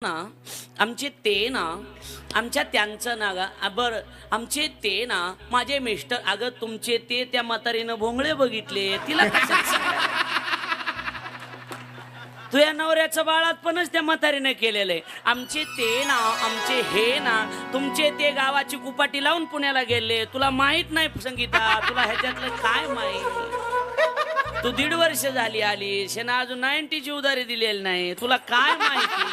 ना आमचे ते ना आमच्या त्यांचं ना बर आमचे ते ना माझे मिस्टर अगं तुमचे ते त्या म्हातारीनं भोंगळे बघितले तिला तू या नवऱ्याचं बाळातपणच त्या म्हातारीने केलेलं आहे. आमचे ते ना आमचे हे ना तुमचे ते गावाची कुपाटी लावून पुण्याला गेले. तुला माहित नाही संगीता, तुला ह्याच्यातलं काय माहित? तू 1.5 वर्ष झाली आली शेना अजून 90ची उधारी दिलेली नाही. तुला काय माहिती?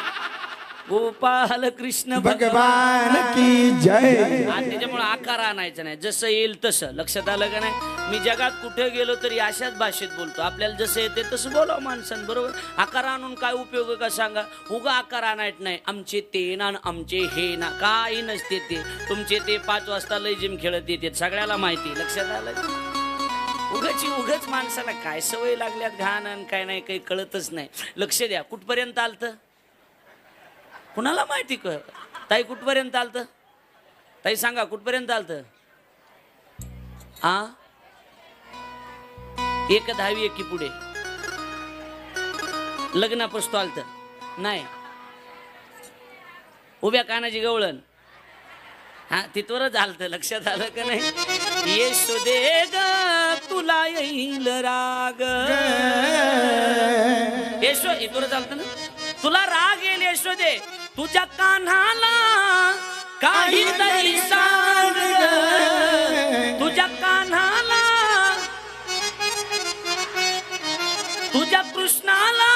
गोपाल कृष्ण भगवान की जय. त्याच्यामुळे आकार आणायचं नाही, जसं येईल तसं. लक्षात आलं का नाही? मी जगात कुठे गेलो तरी अशाच भाषेत बोलतो. आपल्याला जसं येते तसं बोलावं माणसानं, बरोबर? आकार आणून काय उपयोग का सांगा? उगा आकार आणायचं नाही. आमचे ते ना आमचे हे ना काही नसते ते. तुमचे ते 5 वाजता लय जिम खेळत येते, सगळ्याला माहिती. लक्षात आलं? उगाच माणसाला काय सवय लागल्यात घाण आणि काय नाही, काही कळतच नाही. लक्ष द्या. कुठपर्यंत आलतं कुणाला माहिती? ताई कुठपर्यंत आलतं? ताई सांगा कुठपर्यंत आलतं? हा 1 10वी 1 पुढे लग्नापासून आलतं नाही. उभ्या कानाची गवळण हा तिथवरच आलतं. लक्षात आलं का नाही? येशोदे ग तुला येईल राग. येशो इथवरच आलतं ना. तुला राग येईल यशोदे, तुझ्या कान्हाला काहीतरी सांग. तुझ्या कान्हाला तुझ्या कृष्णाला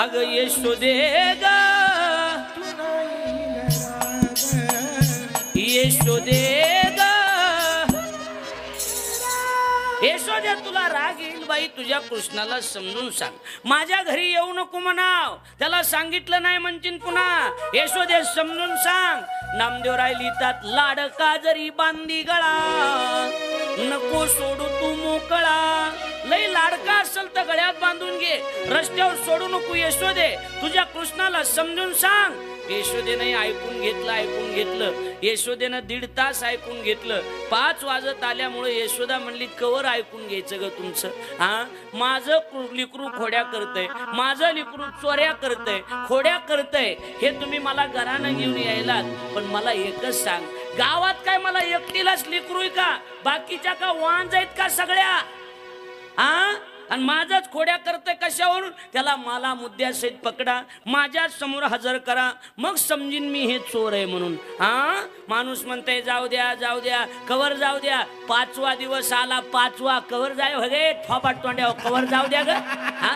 अग यशोदे ग यशोदे ग यशोदे तुला राग येईल बाई, तुझ्या कृष्णाला समजून सांग. माझ्या घरी येऊ नको म्हणाव, त्याला सांगितलं नाही म्हणशील पुन्हा. यशोदे समजून सांग. नामदेवराय लिहितात, लाडका जरी बांधी गळा नको सोडू तू मोकळा. लय लाडका असेल तर गळ्यात बांधून घे, रस्त्यावर सोडू नको. यशोदे तुझ्या कृष्णाला समजून सांग. यशोदेने ऐकून घेतलं. यशोदेनं 1.5 तास ऐकून घेतलं. 5 वाजत आल्यामुळे यशोदा म्हणली, कवर ऐकून घ्यायचं ग तुमचं? हा माझं लिकरू खोड्या करतय, माझं लिकरू चोऱ्या करतय, खोड्या करतय, हे तुम्ही मला घरानं घेऊन यायलात. पण मला एकच सांग, गावात काय मला एकटीलाच लिकरू आहे का? बाकीच्या का वांज आहेत का सगळ्या? हा आणि माझाच खोड्या करते कशावरून? त्याला मला मुद्द्यासहित पकडा, माझ्या समोर हजर करा, मग समजीन मी हे चोर आहे म्हणून. हा माणूस म्हणते जाऊ द्या कवर जाऊ द्या. 5वा दिवस आला, 5वा कवर जाय हगे थोपाट तोंड्या कवर जाऊ द्या ग. हा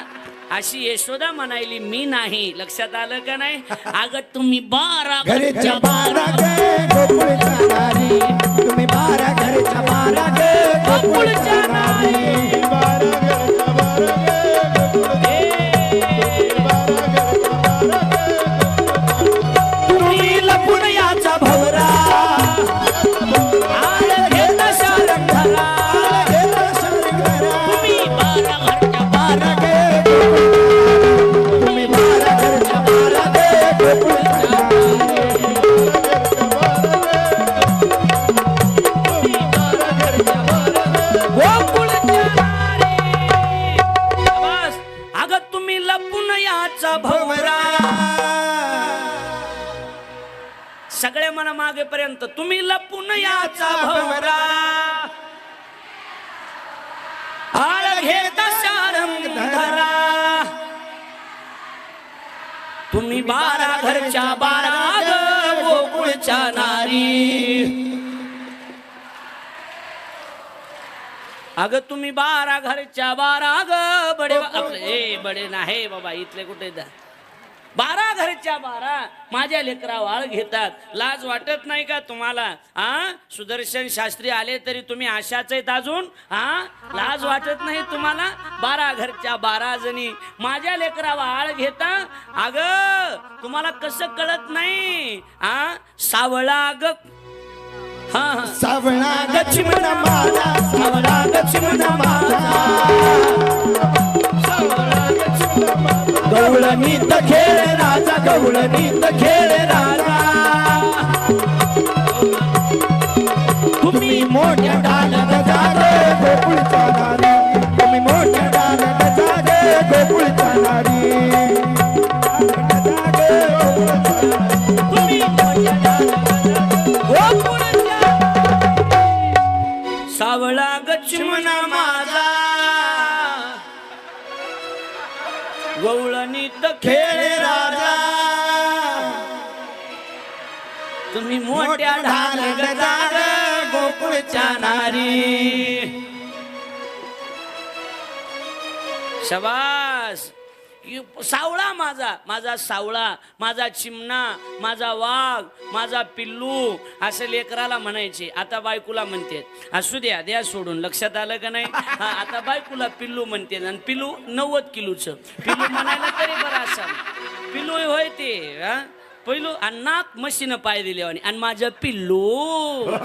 अशी यशोदा म्हणायली, मी नाही. लक्षात आलं का नाही? अगं तुम्ही 12 घरच्या 12 गे गोकुळच्या नारी, तुम्ही 12 घरच्या 12 गे गोकुळच्या नारी. तुम्ही लपून याचा भवरा आळ घेता शारंग धरा. तुम्ही 12 घरच्या 12 गे तुम्ही 12 घरच्या 12 गे गोकुळच्या भवरा. सगळे म्हणा मागेपर्यंत, तुम्ही लपून याचा भवरा आळ घेता शारंग धरा. तुम्ही 12 घरच्या 12 ग गोकुळच्या नारी. अगं तुम्ही 12 घरच्या 12 ग बडे आपले बडे नाही बाबा, इथले कुठे 12 घरच्या 12 माझ्या लेकरा वाळ घेतात. लाज वाटत नाही का तुम्हाला? सुदर्शन शास्त्री आले तरी तुम्ही अशाच आहेत अजून. लाज वाटत नाही तुम्हाला? 12 घरच्या 12 जणी माझ्या लेकरा वाळ घेता. अगं तुम्हाला कसं कळत नाही? सावळा ग सावळा गचिमन माझा, सावळा गचिमन माझा, गवळणीत खेळ राजा, गवळणीत खेळ राजा. तुम्ही मोठ्या डाल गजा गे गोकुळच्या नारी, तुम्ही मोठ्या डाल गजा गे गोकुळच्या नारी. गवळणीत खेळे राजा तुम्ही मोठ्या ढालग जाग गोकुळच्या नारी. शबास. सावळा माझा, माझा सावळा, माझा चिमणा, माझा वाघ, माझा पिल्लू असं लेकराला म्हणायचे. आता बायकोला म्हणते. असू द्या, द्या सोडून. लक्षात आलं का नाही? हा, आता बायकोला पिल्लू म्हणते. आणि पिल्लू 90 किलोचं पिल्लू म्हणायला तरी बरं असाल. पिल्लू होय ते. हा, पहिलू नाक मशीनं पाय दिले आणि माझं पिल्लू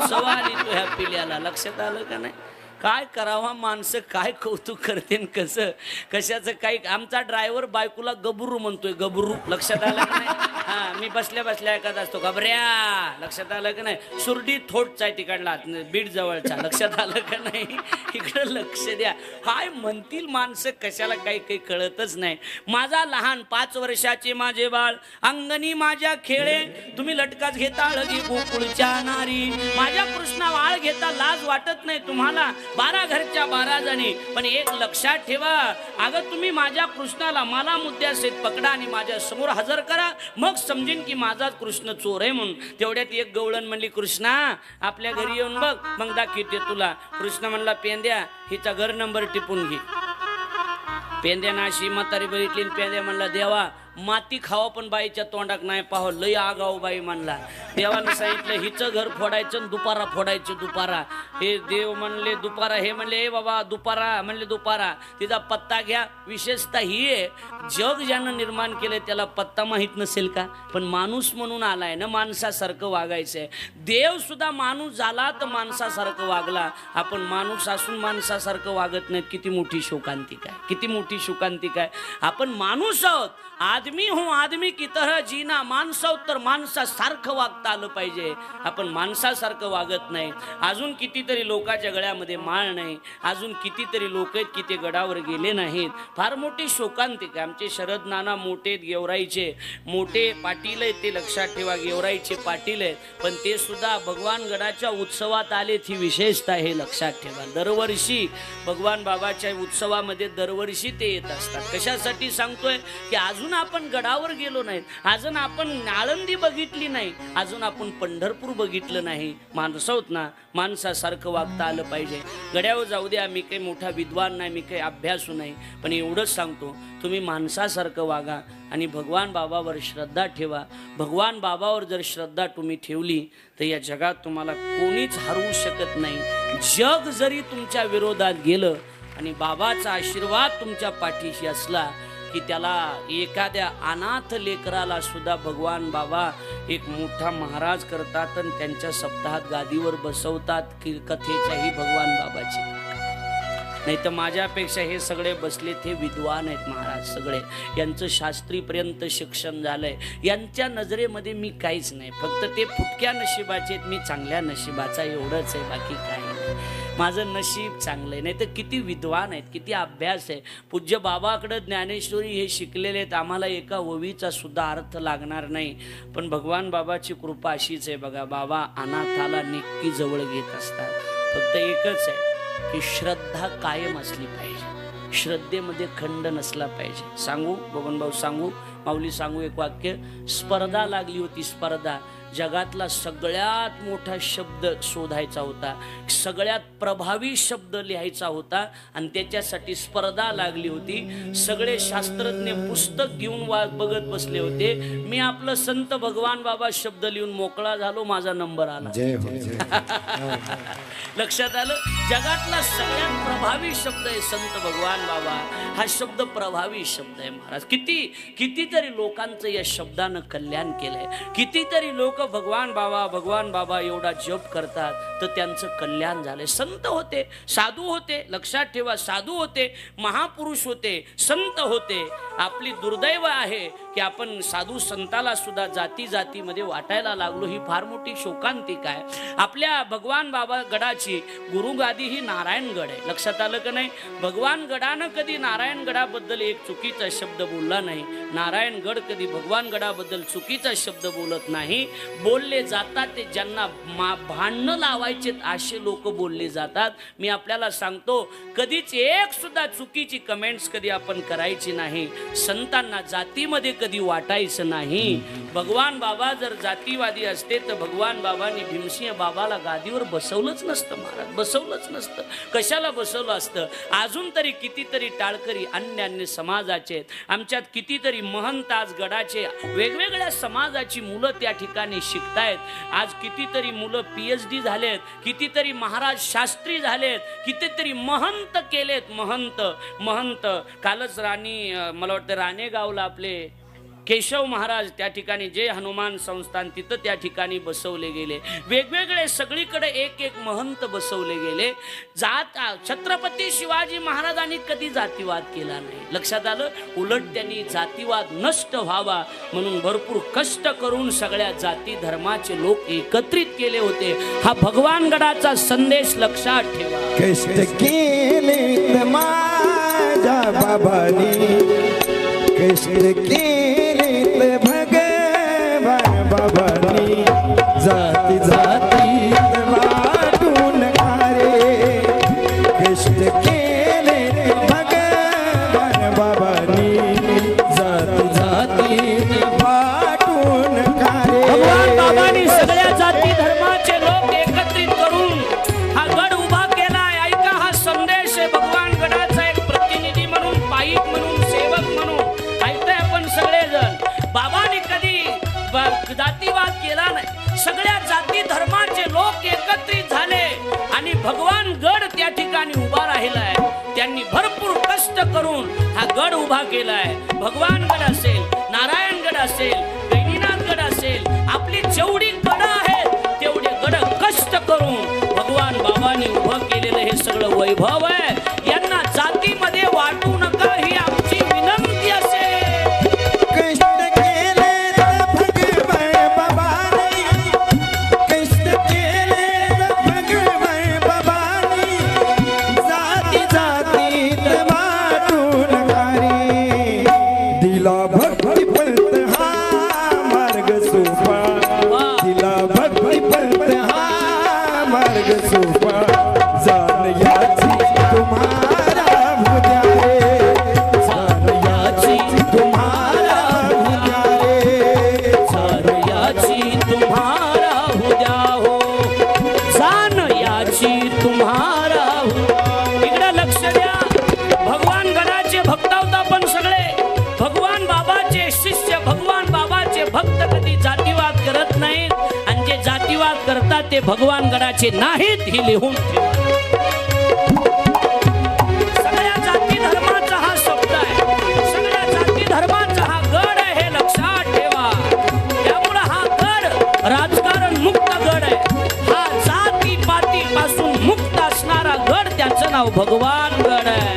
सवाल येतो ह्या पिल्याला. लक्षात आलं का नाही? काय करावा, माणसं काय कौतुक करते कसं कशाचं काही. आमचा ड्रायव्हर बायकोला गबरू म्हणतोय, गबरू. लक्षात आलं का नाही? हा, मी बसल्या बसल्या ऐकत असतो गबऱ्या. लक्षात आलं का नाही? सुरडी थोडचा आहे तिकडला, बीड जवळचा. लक्षात आलं का नाही? इकडं लक्ष द्या. काय म्हणतील माणसं कशाला, काही काही कळतच नाही. माझा लहान 5 वर्षाचे माझे बाळ अंगणी माझ्या खेळे तुम्ही लटकाच घेता अळगी गोकुळच्या नारी. माझ्या कृष्णा वाळ घेता लाज वाटत नाही तुम्हाला. 12 घरच्या 12 जणी. पण एक लक्षात ठेवा, अगं तुम्ही माझ्या कृष्णाला मला मुद्द्यासहित पकडा आणि माझ्या समोर हजर करा, मग समजेन की माझा कृष्ण चोर आहे म्हणून. तेवढ्यात एक गवळण म्हणली, कृष्णा आपल्या घरी येऊन बघ, मग दाखवते तुला. कृष्ण म्हणला, पेंद्या हिचा घर नंबर टिपून घे. पेंद्यानं अशी म्हातारी बघितली. पेंद्या म्हणला, देवा माती खावा पण बाईच्या तोंडाक नाही पाहो. लय आगाऊ बाई म्हणला. देवानं सांगितलं हिचं घर फोडायचं, दुपारा फोडायचं. दुपारा हे देव म्हणले दुपारा, हे म्हणले ए बाबा दुपारा, म्हणले दुपारा. तिचा पत्ता घ्या. विशेषतः ही आहे, जग ज्यानं निर्माण केलंय त्याला पत्ता माहीत नसेल का? पण माणूस म्हणून आलाय ना, माणसासारखं वागायचंय. देव सुद्धा माणूस झाला तर माणसासारखं वागला. आपण माणूस असून माणसासारखं वागत नाहीत. किती मोठी शोकांतिक आहे, किती मोठी शोकांतिक आहे. आपण माणूस आहोत, आदमी हूं आदमी की तरह जीना. माणसं तर माणसासारखं वागता आलं पाहिजे. आपण माणसासारखं वागत नाही. अजून कितीतरी लोकांच्या गळ्यामध्ये माळ नाही. अजून कितीतरी लोक आहेत की ते गडावर गेले नाहीत. फार मोठी शोकांतिक आहे. आमचे शरद नाना मोठे गेवराईचे मोठे पाटील आहेत, ते लक्षात ठेवा. गेवराईचे पाटील आहेत, पण ते सुद्धा भगवान गडाच्या उत्सवात आलेत. ही विशेषता हे लक्षात ठेवा. दरवर्षी भगवान बाबाच्या उत्सवामध्ये दरवर्षी ते येत असतात. कशासाठी सांगतोय की अजून आपण गडावर गेलो नाही, अजून आपण आळंदी बघितली नाही, अजून आपण पंढरपूर बघितलं नाही. माणसं होत ना, माणसासारखं वागता आलं पाहिजे. गड्यावर जाऊ द्या, मी काही मोठा विद्वान नाही, मी काही अभ्यासू नाही, पण एवढंच सांगतो, तुम्ही माणसासारखं वागा आणि भगवान बाबावर श्रद्धा ठेवा. भगवान बाबावर जर श्रद्धा तुम्ही ठेवली तर या जगात तुम्हाला कोणीच हरवू शकत नाही. जग जरी तुमच्या विरोधात गेलं आणि बाबाचा आशीर्वाद तुमच्या पाठीशी असला की त्याला एखाद्या अनाथ लेकराला सुद्धा भगवान बाबा एक मोठा महाराज करतात आणि त्यांच्या सप्ताहात गादीवर बसवतात. की कथेच्याही भगवान बाबाची. नाही तर माझ्यापेक्षा हे सगळे बसले ते विद्वान आहेत महाराज सगळे. यांचं शास्त्रीपर्यंत शिक्षण झालंय. यांच्या नजरेमध्ये मी काहीच नाही. फक्त ते फुटक्या नशिबाचे आहेत, मी चांगल्या नशिबाचा, एवढंच आहे. बाकी काही नाही. माझं नशीब चांगलं आहे. नाही तर किती विद्वान आहेत, किती अभ्यास आहे. पूज्य बाबाकडं ज्ञानेश्वरी हे शिकलेले आहेत. आम्हाला एका ओवीचा सुद्धा अर्थ लागणार नाही. पण भगवान बाबाची कृपा अशीच आहे बघा. बाबा अनाथाला नक्की जवळ घेत असतात. फक्त एकच आहे की श्रद्धा कायम असली पाहिजे. श्रद्धेमध्ये खंड नसला पाहिजे. सांगू बबन भाऊ, सांगू माऊली, सांगू एक वाक्य. स्पर्धा लागली होती, स्पर्धा. जगातला सगळ्यात मोठा शब्द शोधायचा होता, सगळ्यात प्रभावी शब्द लिहायचा होता आणि त्याच्यासाठी स्पर्धा लागली होती. सगळे शास्त्रज्ञ पुस्तक घेऊन बघत बसले होते. मी आपलं संत भगवान बाबा शब्द लिहून मोकळा झालो, माझा नंबर आला. लक्षात आलं? जगातला सगळ्यात प्रभावी शब्द आहे संत भगवान बाबा. हा शब्द प्रभावी शब्द आहे महाराज. कितीतरी लोकांचं या शब्दानं कल्याण केलंय. कितीतरी लोक भगवान बाबा एवढा जप करतात तर त्यांचं कल्याण झालंय. संत होते, साधू होते. लक्षात ठेवा, साधू होते, महापुरुष होते, संत होते. आपली दुर्दैव आहे की आपण साधू संताला सुद्धा जाती जातीमध्ये वाटायला लागलो. ही फार मोठी शोकांतिका आहे. आपल्या भगवान बाबा गडाची गुरुगादी ही नारायणगड आहे. लक्षात आलं का नाही? भगवान गडानं कधी नारायणगडाबद्दल एक चुकीचा शब्द बोलला नाही. नारायण नारायण गड कधी भगवान गडाबद्दल चुकीचा शब्द बोलत नाही. बोलले जातात ते ज्यांना भांडणं लावायचे असे लोक बोलले जातात. मी आपल्याला सांगतो, कधीच एक सुद्धा चुकीची कमेंट्स कधी आपण करायची नाही. संतांना जातीमध्ये कधी वाटायचं नाही. भगवान बाबा जर जातीवादी असते तर भगवान बाबांनी भीमसिंह बाबाला गादीवर बसवलंच नसतं. महाराज बसवलंच नसतं. कशाला बसवलं असतं? अजून तरी कितीतरी टाळकरी अन्य समाजाचे आहेत. आमच्यात कितीतरी महंत आज गडाचे वेगवेगळ्या समाजाची मुलं त्या ठिकाणी शिकतायत. आज कितीतरी मुलं PhD झालेत, कितीतरी महाराज शास्त्री झालेत, कितीतरी महंत केलेत. महंत कालच मला वाटतं राणेगावला आपले केशव महाराज त्या ठिकाणी जे हनुमान संस्थान तिथं त्या ठिकाणी बसवले गेले. वेगवेगळे सगळीकडे एक एक महंत बसवले गेले. छत्रपती शिवाजी महाराजांनी कधी जातीवाद केला नाही. लक्षात आलं? उलट त्यांनी जातीवाद नष्ट व्हावा म्हणून भरपूर कष्ट करून सगळ्या जाती धर्माचे लोक एकत्रित केले होते. हा भगवान गडाचा संदेश लक्षात ठेवा. कष्ट केले माझ्या बाबांनी, कष्ट केले भगवान बाबांनी, जाती जाती वाटून खारे. कष्ट केले भगवान बाबांनी, जाती जाती वाटून खारे. भगवान बाबांनी सगळ्या जाती धर्माचे लोक एकत्रित करून हा गड उभा केलाय. ऐका, हा संदेश आहे भगवान गडाचा. एक प्रतिनिधी म्हणून, पाईक म्हणून, सेवक म्हणून ऐकताय आपण सगळेजण. बाबांनी कधी जातीवाद केला नाही. सगळ्या जाती धर्माचे लोक एकत्रित झाले आणि भगवान गड त्या ठिकाणी उभा राहिलाय. त्यांनी भरपूर कष्ट करून हा गड उभा केलाय. भगवान गड असेल, नारायण गड असेल, गैनीनाथ गड असेल, आपली जेवढी गड आहेत तेवढे गड कष्ट करून भगवान बाबांनी उभं केलेलं हे सगळं वैभव आहे. यांना जातीमध्ये वाटू नका ही आमची विनंती असेल. कष्ट केले भगवान बाबांनी, कष्ट केले भगवान बाबांनी, जाती जातीत वाटून खारे. दिला भक्ती पंत हा मार्ग सोपा, दिला भक्ती पंत हा मार्ग सोपा. जाण याची तुम्हाला भुद्या रे, जाण याची तुम्हाला भुद्या रे, जाण याची तुम्हारा हो द्या हो, जाण याची तुम्हारा हो. इकडे लक्ष द्या. भगवान गडाचे भक्त आहोत आपण सगळे. भगवान बाबाचे शिष्य, भगवान बाबाचे भक्त कधी जातीवाद करत नाहीत. आणि जे जातीवाद करतात ते भगवान गडाचे नाहीत, ही लिहून ठेवा. सगळ्या जाती धर्माचा हा शब्द आहे. सगळ्या जाती धर्माचा हा गड आहे, हे लक्षात ठेवा. त्यामुळे हा गड राजकारण मुक्त गड आहे. हा जाती पाती पासून मुक्त असणारा गड, त्याचं नाव भगवान गड आहे.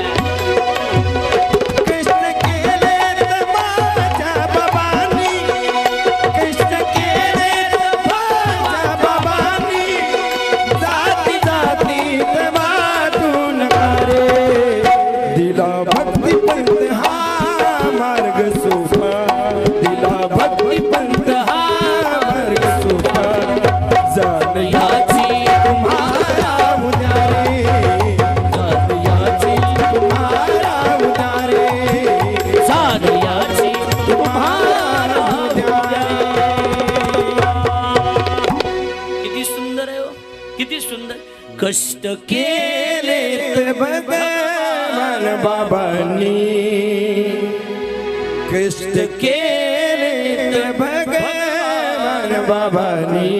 कष्ट केले माझ्या बाबांनी, कष्ट केले माझ्या बाबांनी, जाती जातीत वाटून खारे. दिला भक्ती पंत हा मार्ग सोपा, दिला भक्ती पंत हा मार्ग सोपा. जाण याची तुम्हाला उद्या रे, जाण याची तुम्हाला उद्या रे, जाण याची तुम्हाला उद्या किती सुंदर आहे हो, किती सुंदर. कष्ट केले भगवान बाबांनी, कष्ट केले भगवान बाबांनी,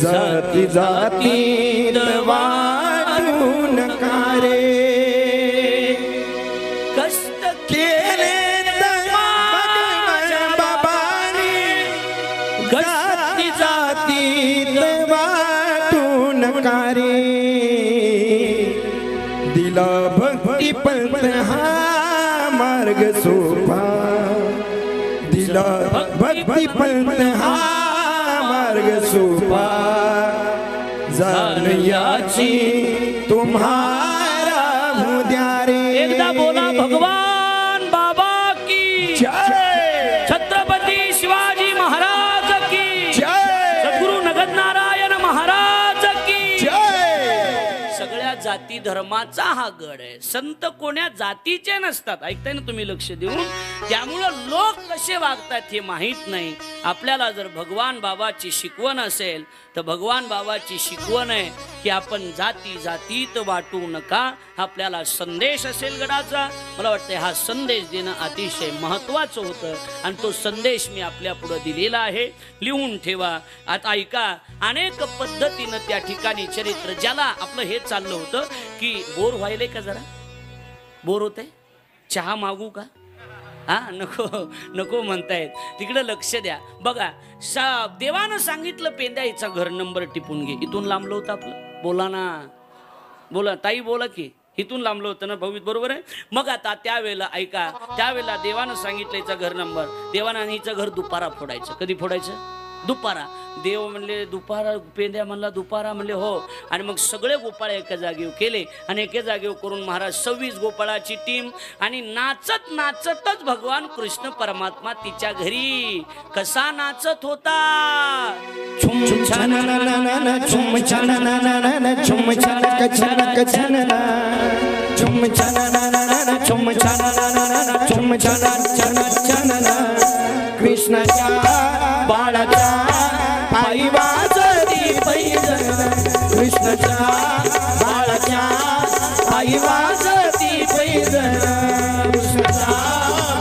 जाती जातीत वाटून खारे. कष्ट केले भगवान बाबांनी, जाती जातीत वाटून खारे. दिला भक्ती पंत हा मार्ग सोपा, दिला भक्ती पंत हा मार्ग सोपा. जाण याची तुम्हाला उद्या रे. एकदा बोला भगवान बाबा की जय छत्रपती शिवाजी महाराज की जय सद्गुरु नगद नारायण महाराज की जय सगळ्या जाती धर्माचा हा गड आहे. संत कोण्या जातीचे नसतात. ऐकताय ना तुम्ही लक्ष देऊन. त्यामुळं लोक कसे वागतात हे माहीत नाही. आपल्याला जर भगवान बाबाची शिकवण असेल तर भगवान बाबाची शिकवण आहे की आपण जाती जातीत वाटू नका. आपल्याला संदेश असेल गडाचा. मला वाटतं हा संदेश देणं अतिशय महत्वाचं होतं आणि तो संदेश मी आपल्या पुढे दिलेला आहे. लिहून ठेवा. आता ऐका, अनेक पद्धतीनं त्या ठिकाणी चरित्र ज्याला आपलं हे चाललं होतं की बोर व्हायले का, जरा बोर होते, चहा मागू का? हा, नको नको म्हणतायत. तिकडे लक्ष द्या. बघा, देवानं सांगितलं पेंद्या हिचा घर नंबर टिपून घे. इथून लांबलं होतं आपलं. बोला ना, बोला ताई, बोला की. इथून लांबलं होतं ना भाऊ, बरोबर आहे. मग आता त्यावेळेला ऐका, त्यावेळेला देवानं सांगितलं हिचा घर नंबर. देवानं आणि हिचं घर दुपारा फोडायचं. कधी फोडायचं? दुपारा. देव म्हणले दुपारा, पेंद्या म्हणला दुपारा, म्हणले हो. आणि मग सगळे गोपाळ एका जागेवर केले आणि एका जागेवर करून महाराज 26 गोपाळाची टीम आणि नाचत नाचतच भगवान कृष्ण परमात्मा तिच्या घरी कसा नाचत होता. छुम छन ना ना ना ना छुम छन ना ना ना ना छुम छन क छन ना छुम छन ना ना ना छुम छन ना ना ना छुम छन ना कृष्णाच्या बाळाच्या पायी वाजती पैंजण. कृष्णाच्या बाळाच्या पायी वाजती पैंजण. कृष्णाच्या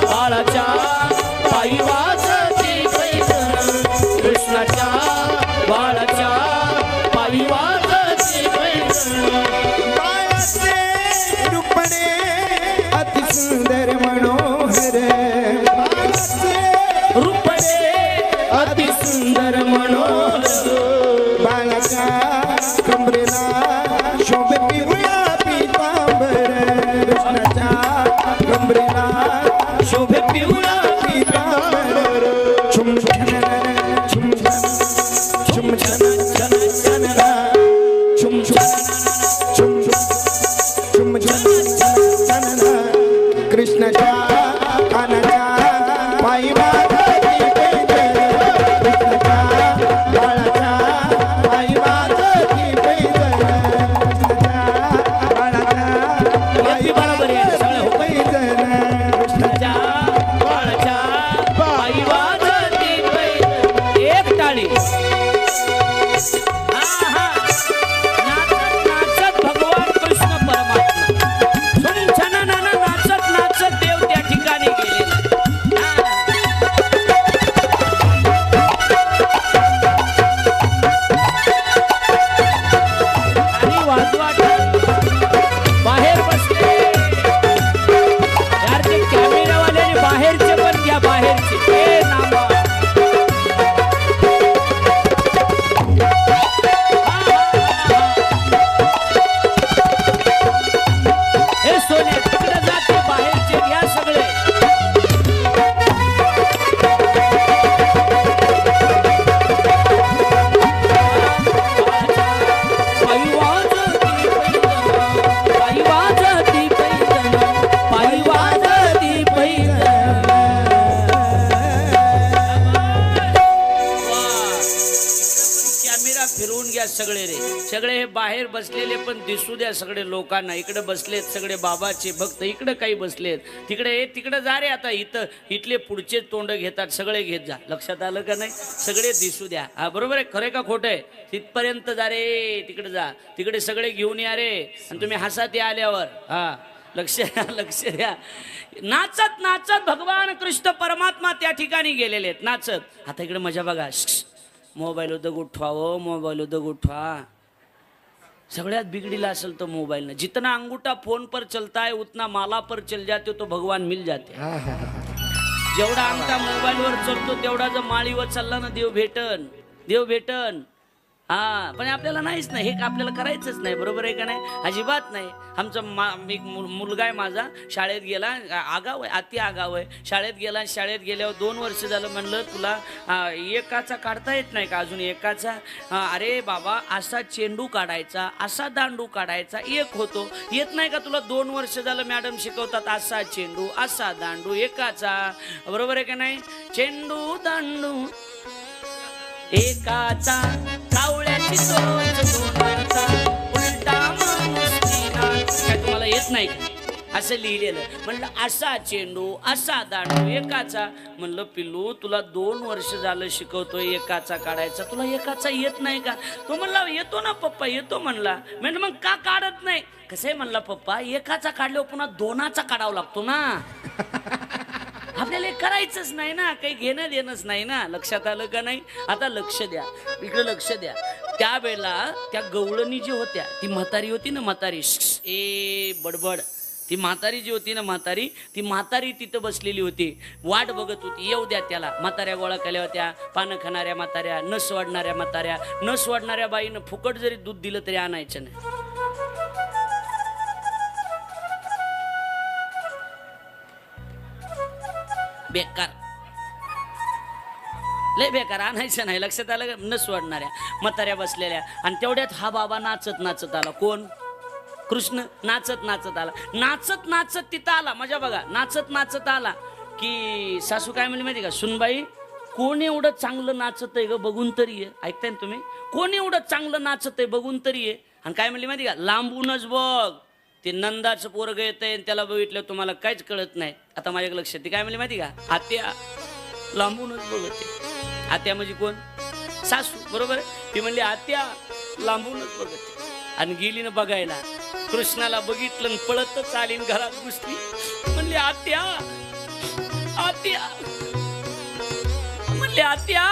बाळाच्या पायी वाजती पैंजण. कृष्णाच्या बाळाच्या पायी वाजती पैंजण. बाळाचे रूपणे अति सुंदर मनोहर. अति सुंदर मनोहर. बाळाच्या कमरेला शोभे पिवळा पितांबर. कृष्णाच्या कमरेला शोभे पिवळा पितांबर. छुम छन छुम छुम छन छन छन छुम छुम छुम छन छन कृष्णाच्या कानाच्या पायी सगळे रे, सगळे हे बाहेर बसलेले पण दिसू द्या सगळे लोकांना. इकडे बसलेत सगळे बाबाचे भक्त, इकडे काही बसलेत, तिकडे जा रे. आता इथं इथले पुढचे तोंड घेतात, सगळे घेत जा. लक्षात आलं का नाही? सगळे दिसू द्या. हा, बरोबर आहे. खरे का खोट आहे? तिथपर्यंत जा रे, तिकडे जा, तिकडे सगळे घेऊन या रे. आणि तुम्ही हसात या आल्यावर. हा, लक्ष द्या. नाचत नाचत भगवान कृष्ण परमात्मा त्या ठिकाणी गेलेले आहेत नाचत. आता इकडे मजा बघा. मोबाईल उदग उठवा, मोबाईल उदग उठवा. सगळ्यात बिगड़ीला असल तो मोबाइल ने. जितना अंगूठा फोन पर चलता है उतना माला पर चल जाते हो तो भगवान मिल जाते. जेवढा अंगठा मोबाईल वर चलतो तेवढा जर माळीवर चालला ना देव भेटन. हा पण आपल्याला नाहीच नाही, हे आपल्याला करायचंच नाही, बरोबर आहे का नाही? अजिबात नाही. आमचा मुलगा आहे माझा, शाळेत गेला, आगाव आहे, अति आगाव आहे. शाळेत गेला, शाळेत गेल्यावर 2 वर्ष झालं. म्हणलं तुला एकाचा काढता येत नाही का अजून एकाचा? अरे बाबा असा चेंडू काढायचा, असा दांडू काढायचा, एक होतो, येत नाही का तुला? 2 वर्ष झालं मॅडम शिकवतात, असा चेंडू असा दांडू एकाचा, बरोबर आहे का नाही? चेंडू दांडू एकाचा, कावळ्याची चोच दोनाचा, उलटा माणूस तीनाचा. काय तुम्हाला येत नाही का? असं लिहिलेलं. म्हणलं असा चेंडू असा दांडू एकाचा. म्हणलं पिल्लू तुला 2 वर्ष झालं शिकवतोय एकाचा काढायचा, तुला एकाचा येत नाही का? तो म्हणला येतो ना पप्पा, येतो म्हणला. म्हणजे मग का काढत नाही? कसं आहे म्हणला पप्पा, एकाचा काढल्यावर पुन्हा 2चा काढावा लागतो ना. आपल्याला हे करायचंच नाही ना, काही घेणं देणंच नाही ना. लक्षात आलं का नाही? आता लक्ष द्या, इकडे लक्ष द्या. त्यावेळेला त्या गवळणी जी होत्या, ती म्हातारी होती ना, म्हातारी ए बडबड, ती म्हातारी जी होती ना, ती म्हातारी तिथं बसलेली होती, वाट बघत होती, येऊ द्या त्याला. म्हाताऱ्या गोळा केल्या होत्या, पानं खाणाऱ्या म्हाताऱ्या, नस वाढणाऱ्या म्हाताऱ्या. नस वाढणाऱ्या बाईनं फुकट जरी दूध दिलं तरी आणायचं नाही. बेकार, लय बेकार, आणायचं नाही. लक्षात आलं का? नस वाढणाऱ्या म्हाताऱ्या बसलेल्या. आणि तेवढ्यात हा बाबा नाचत नाचत आला. कोण? कृष्ण. नाचत नाचत आला, नाचत नाचत तिथं आला. मजा बघा, नाचत नाचत आला की सासू काय म्हणली माहिती का? सुनबाई कोण एवढं चांगलं नाचत आहे ग, बघून तरी ये. ऐकताय ना तुम्ही? कोण एवढं चांगलं नाचत आहे बघून तरी ये. आणि काय म्हणली माहिती का? लांबूनच बघ. ते नंदाचं पोरग येतंय, त्याला बघितलं तुम्हाला काहीच कळत नाही. आता माझ्या लक्षात, ती काय म्हणली माहिती का? आत्या लांबूनच बघते. आत्या म्हणजे कोण? सासू, बरोबर. ती म्हणली आत्या लांबूनच बघते. आणि गेली ना बघायला, कृष्णाला बघितलं, पळतच आली, घरात घुसली. म्हणली आत्या, आत्या, म्हणली आत्या,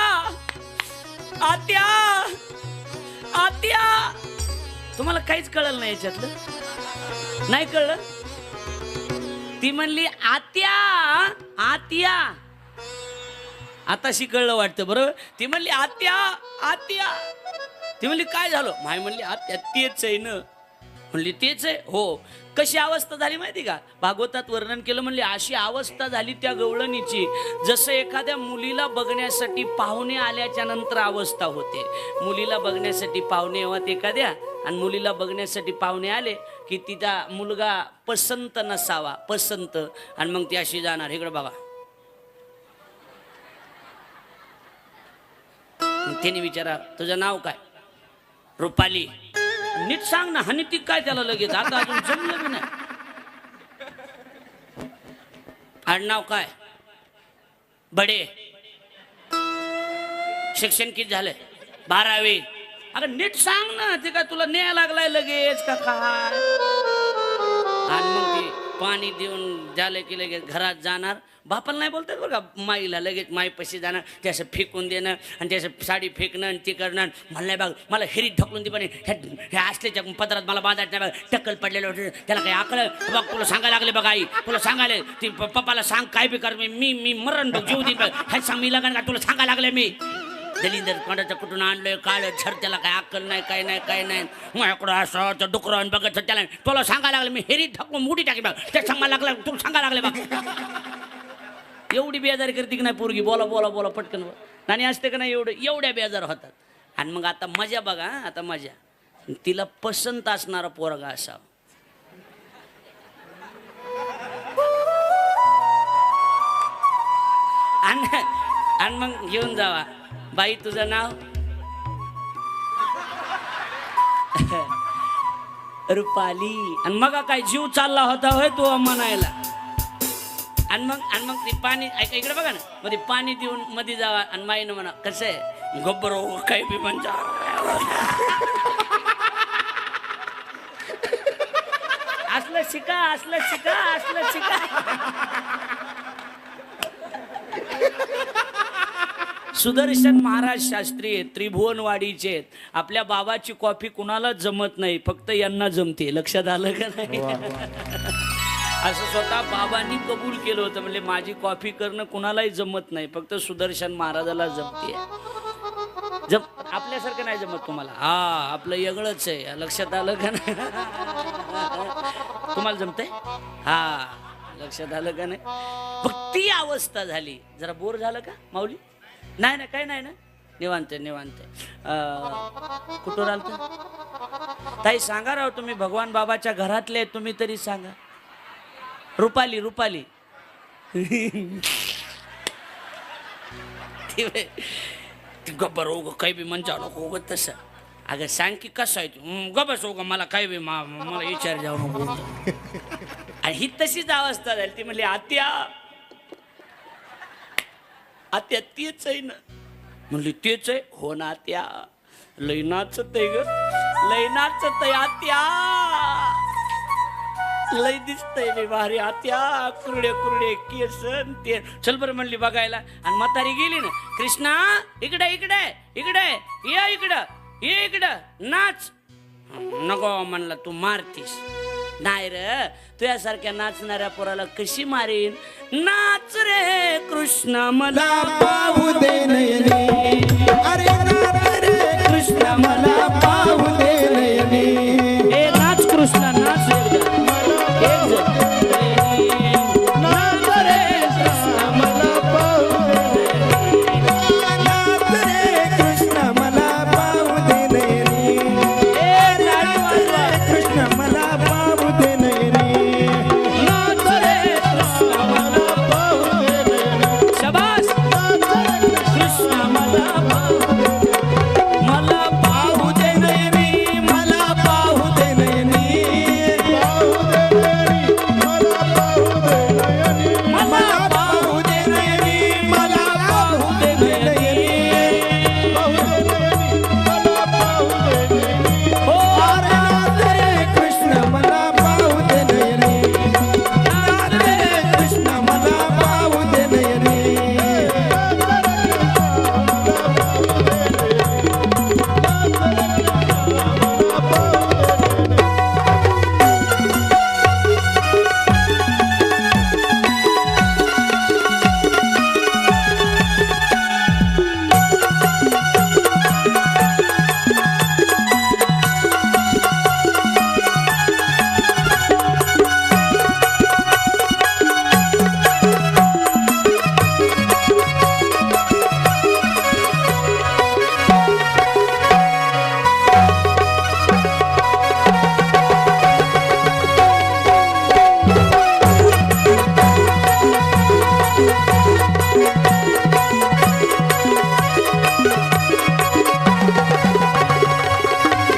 आत्या, आत्या. तुम्हाला काहीच कळलं नाही याच्यातलं? नाही कळलं? ती म्हणली आत्या, आत्या. आताशी कळलं वाटतं, बरोबर. ती म्हणली आत्या, आत्या. ती म्हणली काय झालं? माय म्हणली आत्या तेच आहे ना. म्हणली तेच आहे. हो. कशी अवस्था झाली माहिती का? भागवतात वर्णन केलं. म्हणली अशी अवस्था झाली त्या गवळणीची जसं एखाद्या मुलीला बघण्यासाठी पाहुणे आल्याच्या नंतर अवस्था होते. मुलीला बघण्यासाठी पाहुणे येतात एखाद्या, आणि मुलीला बघण्यासाठी पाहुणे आले की तिचा मुलगा पसंत नसावा, पसंत, आणि मग ती अशी जाणार. इकडे बघा. त्याने विचारा तुझं नाव काय? रुपाली. नीट सांग ना, हानी ती काय त्याला लगेच? आता अजून जमलं की नाही. आडनाव काय? बडे. शिक्षण किती झालंय? 12वी. अगं नीट सांग ना, ते काय तुला न्याय लागलाय लगेच का काय? आणि मग ती पाणी देऊन झालं की लगेच घरात जाणार. बापाला नाही बोलतात बरं का, माईला लगेच माईपाशी जाणार, त्याचं फेकून देणं, आणि त्याचं साडी फेकणं, आणि ते करणं. म्हणलं बघ मला हेरीत ढकलून दे, पण ह्या असल्याच्या पत्रात मला बांधायचं नाही. बघ टक्कल पडलेलं होतं, त्याला काही आकलं बघ. तुला सांगायला लागले बघ आई, तुला सांगायला ती पप्पाला सांग काय बी कर, मी मरण बघ, जीव देईन बघ. ह्या सांग मी लग्न का तुला सांगायला लागले मी. दलिंदर कोणाचं कुठून आणलंय काळ छर, त्याला काय अक्कल नाही, काय नाही, काय नाही. माझ्याकडं असं डुकरं बघत त्याला तुला सांगायला लागलं मी हेरीत ढकलून मुठी टाकी बघ. त्या सांगायला लागलं तुला सांगायला लागले बघ. एवढी बेजारी करते की नाही पोरगी? बोला बोला बोला पटकन आणि असते का नाही? एवढ्या बेजार होतात. आणि मग आता मजा बघा, आता मजा. तिला पसंत असणारा पोरगा असावा. आणि मग घेऊन जावा. बाई तुझं नाव? रुपाली. आणि मग काय जीव चालला होता होय तो म्हणायला. आणि मग ते पाणी इकडे बघा ना, मध्ये पाणी देऊन मध्ये जावा. आणि माईनं म्हणा कसं आहे गब्बरो काही बी म्हणजे असलं शिका, असलं शिका, असलं शिका. सुदर्शन महाराज शास्त्री आहेत, त्रिभुवनवाडीचे आहेत. आपल्या बाबाची कॉफी कुणाला जमत नाही, फक्त यांना जमते. लक्षात आलं का नाही? असं स्वतः बाबांनी कबूल केलं होतं. म्हणजे माझी कॉफी करणं कुणालाही जमत नाही, फक्त सुदर्शन महाराजाला जमते. आपल्यासारखं नाही जमत तुम्हाला. हा आपलं वेगळंच आहे, लक्षात आलं का नाही? तुम्हाला जमतंय? हा लक्षात आलं का नाही? फक्त ती अवस्था झाली. जरा बोर झालं का माऊली? नाही ना, काय नाही ना, निवांत निवांत. कुठं राहतं ताई? सांगा राव, तुम्ही भगवान बाबाच्या घरातले तुम्ही तरी सांगा. रुपाली रुपाली गब्बर हो काही बी म्हणजे नको ग तसं. अगं सांग की कसं आहे तू गबस हो ग, मला काही बी मला विचार जाऊ नको. आणि ही तशीच अवस्था झाली. ती म्हणली आत्या आत्या तेच आहे ना. म्हणली तेच आहे. हो ना आत्या, लय नाचत आहे ग, लय नाचत आहे आत्या, लय दिसतंय लय भारी आत्या, कुरडे कुरडे केसन ते. चल बरं म्हणली बघायला. आणि म्हातारी गेली ना. कृष्णा इकडे इकडे इकडे ये, इकडं ये, इकडं नाच. नको म्हणला, तू मारतीस. नाही र, तुझ्यासारख्या नाचणाऱ्या पोराला कशी मारीन. नाच रे कृष्ण मला पाहू दे नयनी, अरे नाच रे कृष्ण मला पाहू दे नयनी. ए नाच कृष्णा नाच एक जण. नाच रे कृष्ण मला पाहू दे नयनी, नाच रे कृष्ण मला पाहू दे नयनी. ए टाळी वाजवा. कृष्ण मला पाहू दे नयनी, नाच रे कृष्ण मला पाहू दे नयनी. शाबास. कृष्ण मला पाहू दे नयनी, मला पाहू दे नयनी, मला पाहू दे नयनी, मला पाहू दे नयनी. हो अरे नाच रे कृष्ण मला पाहू दे नयनी, नाच रे कृष्ण मला पाहू दे नयनी.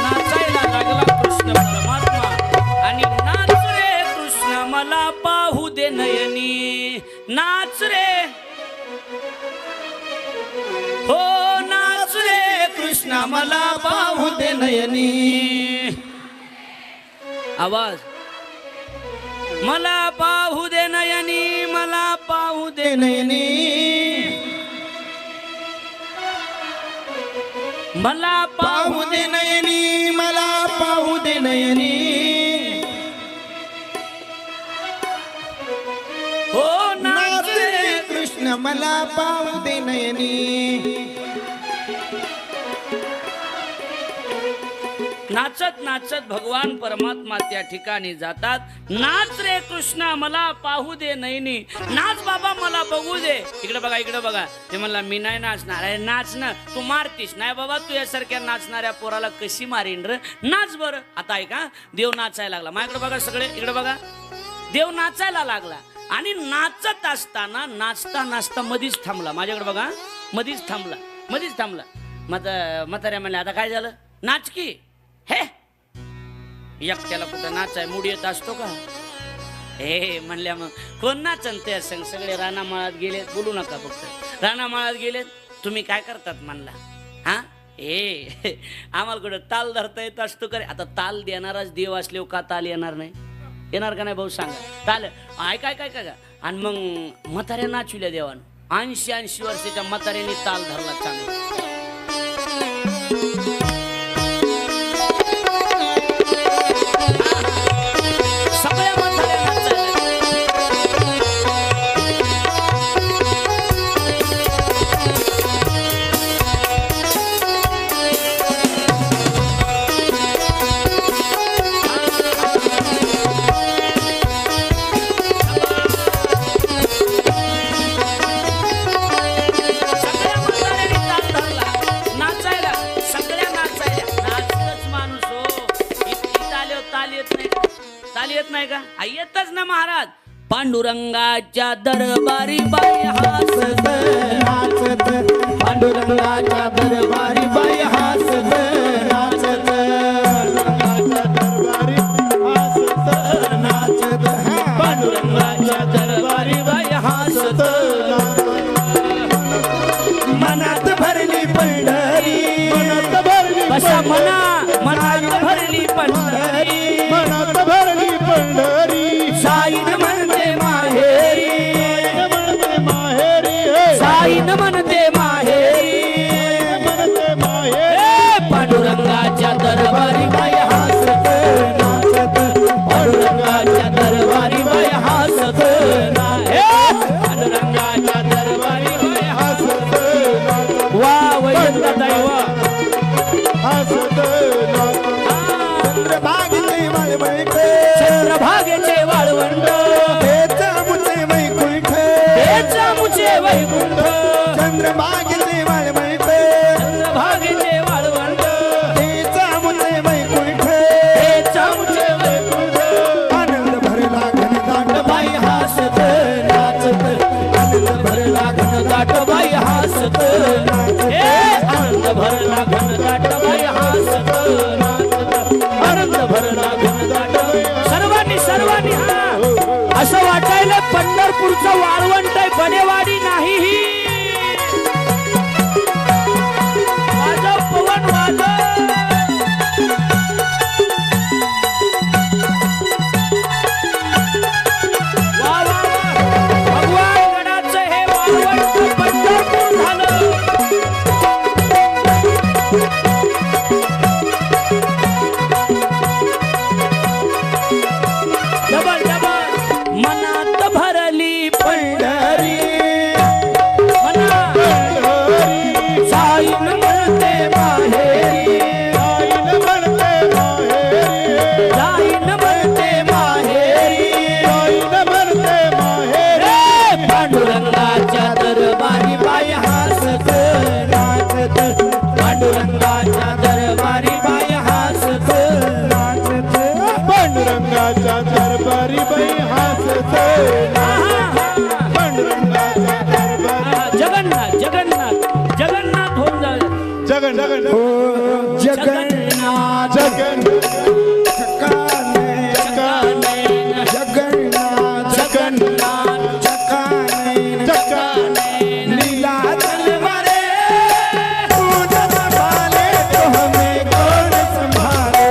नाचायला लागला कृष्ण परमात्मा. आणि नाच रे कृष्ण मला पाहू दे नयनी, नाच रे. हो नाच रे कृष्ण मला पाहू दे नयनी. आवाज. मला पाहू दे नयनी, मला पाहू दे नयनी, मला पाहू दे नयनी, मला पाहू दे नयनी. हो नाच नाच रे रे. कृष्ण मला पाहू दे नयनी. नाचत नाचत भगवान परमात्मा त्या ठिकाणी जातात. नाच रे कृष्ण मला पाहू दे नयनी, नाच बाबा मला बघू दे. इकडे बघा इकडे बघा. ते म्हणला मी नाही नाचणार. अरे नाच ना, तू मारतीस नाही बाबा. तू यासारख्या नाचणाऱ्या पोराला कशी मारीन र. नाच बरं. आता ऐका, देव नाचायला लागला. माझ्याकडे बघा सगळे, इकडे बघा. देव नाचायला लागला. आणि नाचत असताना नाचता नाचता मधीच थांबला. माझ्याकडे बघा, मधीच थांबला, मधीच थांबला. म्हाताऱ्या म्हणल्या आता काय झालं. नाच की. हे एकट्याला कुठं नाचाय मूड येत असतो का. हे म्हणल्या मग कोण नाचन ते संग. सगळे रानामाळात गेलेत. बोलू नका फक्त. रानामाळात गेलेत. तुम्ही काय करतात म्हणला. हा हे आम्हाला कुठं ताल धरता येत असतो का रे. आता ताल देणाराच देव असले का ताल येणार नाही. येणार का नाही भाऊ सांगा. ताल ऐकाय काय का. आणि मग म्हाताऱ्या नाचविल्या देवानं. 80 वर्षाच्या म्हाताऱ्याने ताल धरला चांगला. सगळ्या म्हाताऱ्या नाचायला लागल्या. पांडुरंगाच्या दरबारी बाई हासत नाचत पांडुरंगाच्या दरबारी बाई हासत नाचत नाचत पांडुरंगाच्या दरबारी बाई हासत मनात भरली पंढरी बसा मनात भरली पंढरी मनात भरली पंढरी साईन म्हणते माहेरी साईन म्हणते माहेरी पांडुरंगाच्या दरबारी बाई हासत नाचत पांडुरंगाच्या दरबारी बाई हासत पांडुरंगाच्या दरबारी बाई हासत वा वैजंता ताई वा चंद्रभागेचे वाळवंट चंद्रभागेचे वाळवंट मुचे वैकुंठ मुचे वैकुंठ चंद्रभागेचे वाळवंट चंद्रभागेचे वाळवंट मुचे वैकुंठ मुचे वैकुंठ आनंद भरला घनदाट बाई हासत नाचत आनंद भरला घनदाट बाई हासत आनंद भरला घनदाट बाई हासत आनंद भरला घनदाट सर्वांनी हा असं वाटायला पंढरपूरचं वाळवंट आहे बनेवाडी नाही ही वाजव पवन वाजव वा वा वा भगवान गणाचं हे वाळवंट पंढरपूर झालं डबल डबल मनात भरली पंढरी मना साईन म्हणते माहेरी साईन म्हणते माहेरी पांडुरंगाच्या दरबारी बाई हासत नाचत पांडुरंगाच्या दरबारी बाई हासत नाचत पांडुरंगाच्या दरबारी बाई हासत पांडुरंगाच्या दरबारी जगन्नाथ जगन्नाथ जगन्नाथ होऊन जाऊ जगन्नाथ जगन्नाथ जगन्नाथ जगन्नाथ लीला तलवारे तू न संभाले तो हमें कौन संभाले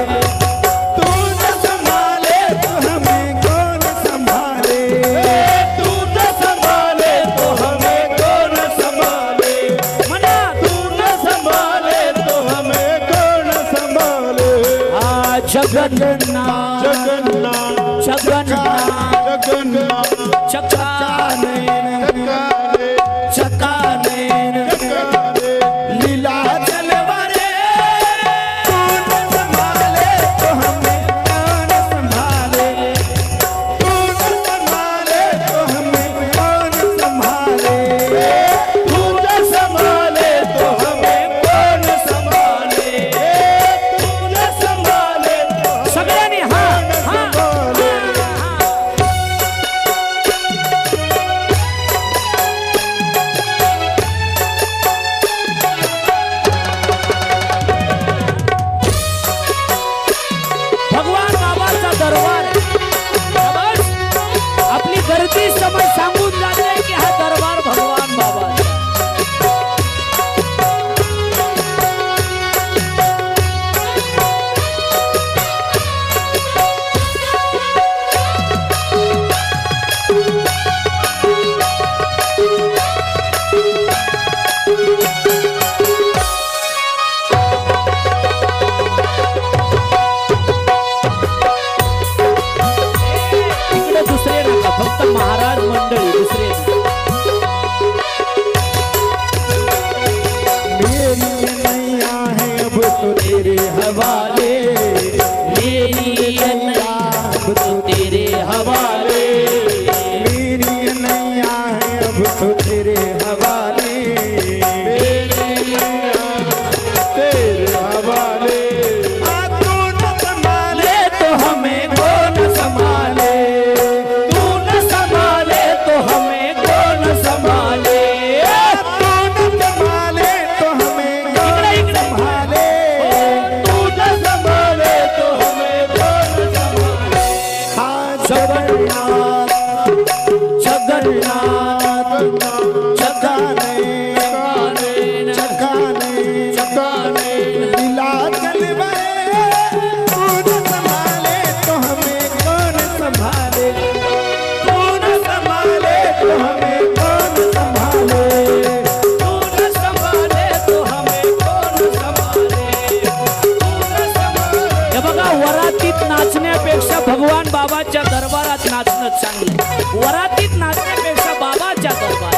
तू न संभाले तो हमें कौन संभाले तू न संभाले तो हमें कौन संभाले मना तू न संभाले तो हमें कौन संभाले जगन्नाथ जगन्नाथ जगन्नाथ जगन्नाथ चकानयन चकानयन लीला तलवारे तू न संभाले तो हमें कौन संभाले तू न संभाले तो हमें कौन संभाले तू न संभाले तो हमें कौन संभाले तू न संभाले तो सगळ्यांनी हा नाचणं चांगलं, वरातीत नाचण्यापेक्षा बाबाच्या दरबार.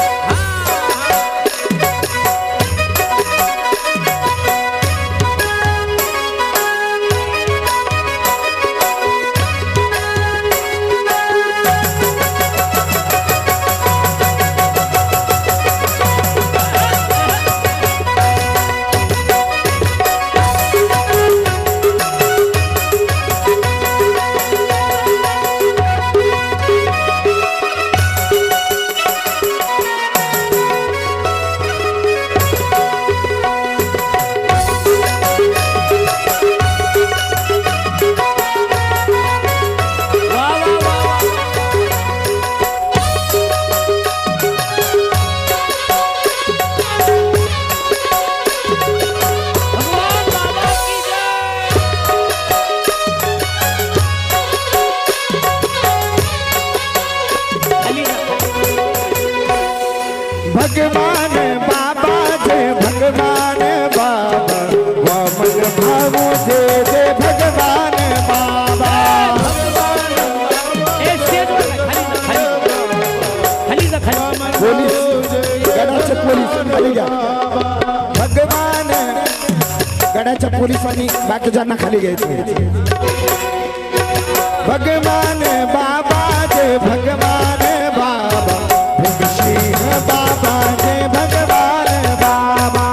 भगवान बाबा जय भगवान बाबा वामन भाऊ जय जय भगवान बाबा. ए, स्टेजवर नाही, खाली जा, खाली. पोलीस गडाचे पोलीस खाली घ्या. भगवान गडाच्या पोलिसांनी बाकीच्यांना खाली घ्यायचं. भगवान बाबा जय भगवान बाबा भीमसिंह बाबा जय भगवान बाबा.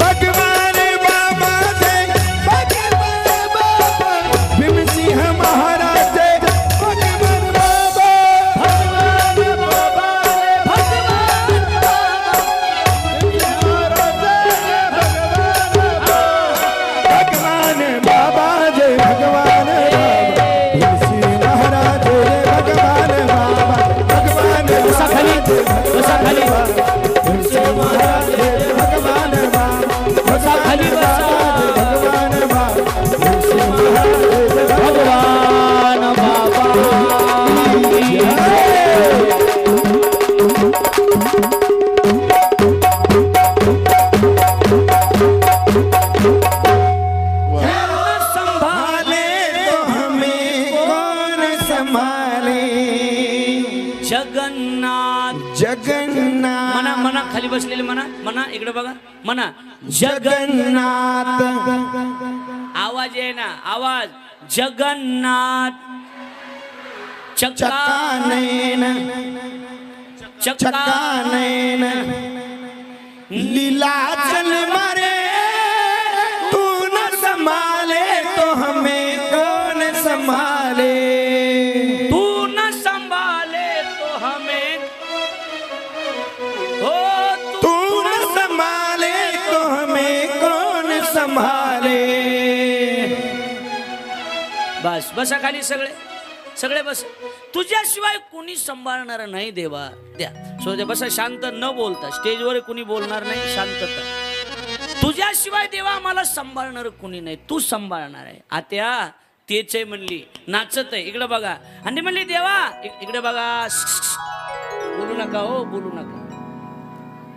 भगवान बाबा जय भगवान बाबा भीमसिंह महाराज जय भगवान बाबा. भगवान बाबा जय भगवान भीमसिंह महाराज जय भगवान बाबा. भगवान बसा खाली, बसा खाली, भीमसिंह महाराज जय भगवान बाबा. बसा खाली, बसा. भगवान बाबा भीमसिंह महाराज जय भगवान बाबा की जय. संभाले तो हमें कौन संभाले. जगन्नाथ जगन्नाथ मना मना खाली बसलेले मना मना इकडे बघा मना जगन्नाथ आवाज आहे ना आवाज जगन्नाथ चकानयन चकानयन लीलाचल मरे तू न संभाले तो हमें कौन संभाले. तू न संभाले तो हमें हो तू न संभाले तो हमें कौन संभाले. बस बसा खाली सगळे सगळे बस. तुझ्याशिवाय कोणी सांभाळणार नाही देवा. द्या सो बसा शांत न बोलता. स्टेजवर कोणी बोलणार नाही, शांतता. तुझ्याशिवाय देवा मला सांभाळणार कोणी नाही, तू सांभाळणार आहे. आत्या तेच आहे म्हणली, नाचत आहे. इकडे बघा. आणि म्हणली देवा इकडे बघा. बोलू नका हो, बोलू नका.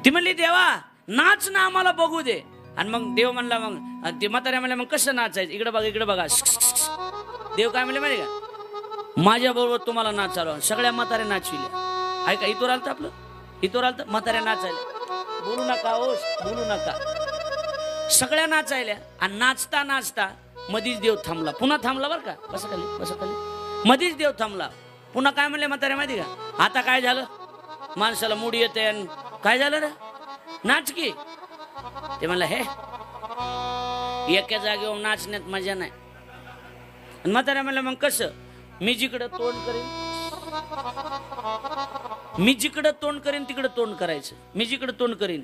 ती म्हणली देवा नाच ना आम्हाला बघू दे. आणि मग देव म्हणला मग ते म्हाताऱ्या म्हणल्या मग कसं नाचायचं. इकडे बघा इकडे बघा. देव काय म्हणले माहिती का, माझ्या बरोबर तुम्हाला नाचालो. सगळ्या म्हाताऱ्या नाचविल्या. ऐका इथवर आलतं आपलं, इथवर आलतं म्हाताऱ्या नाचायला. बोलू नका हो, बोलू नका. सगळ्या नाचायल्या. आणि नाचता नाचता मधीच देव थांबला. पुन्हा थांबला बरं का. बसा खाली, बसा खाली. मधीच देव थांबला. पुन्हा काय म्हणले म्हाताऱ्या माहिती का, आता काय झालं माणसाला मूड येते. काय झालं रे, नाच की. ते म्हणलं हे एका जागेवर नाचण्यात मजा नाही. आणि म्हाताऱ्या म्हणलं मग कसं. मी जिकडं तोंड करेन, मी जिकडं तोंड करेन तिकडं तोंड करायचं. मी जिकडं तोंड करेन.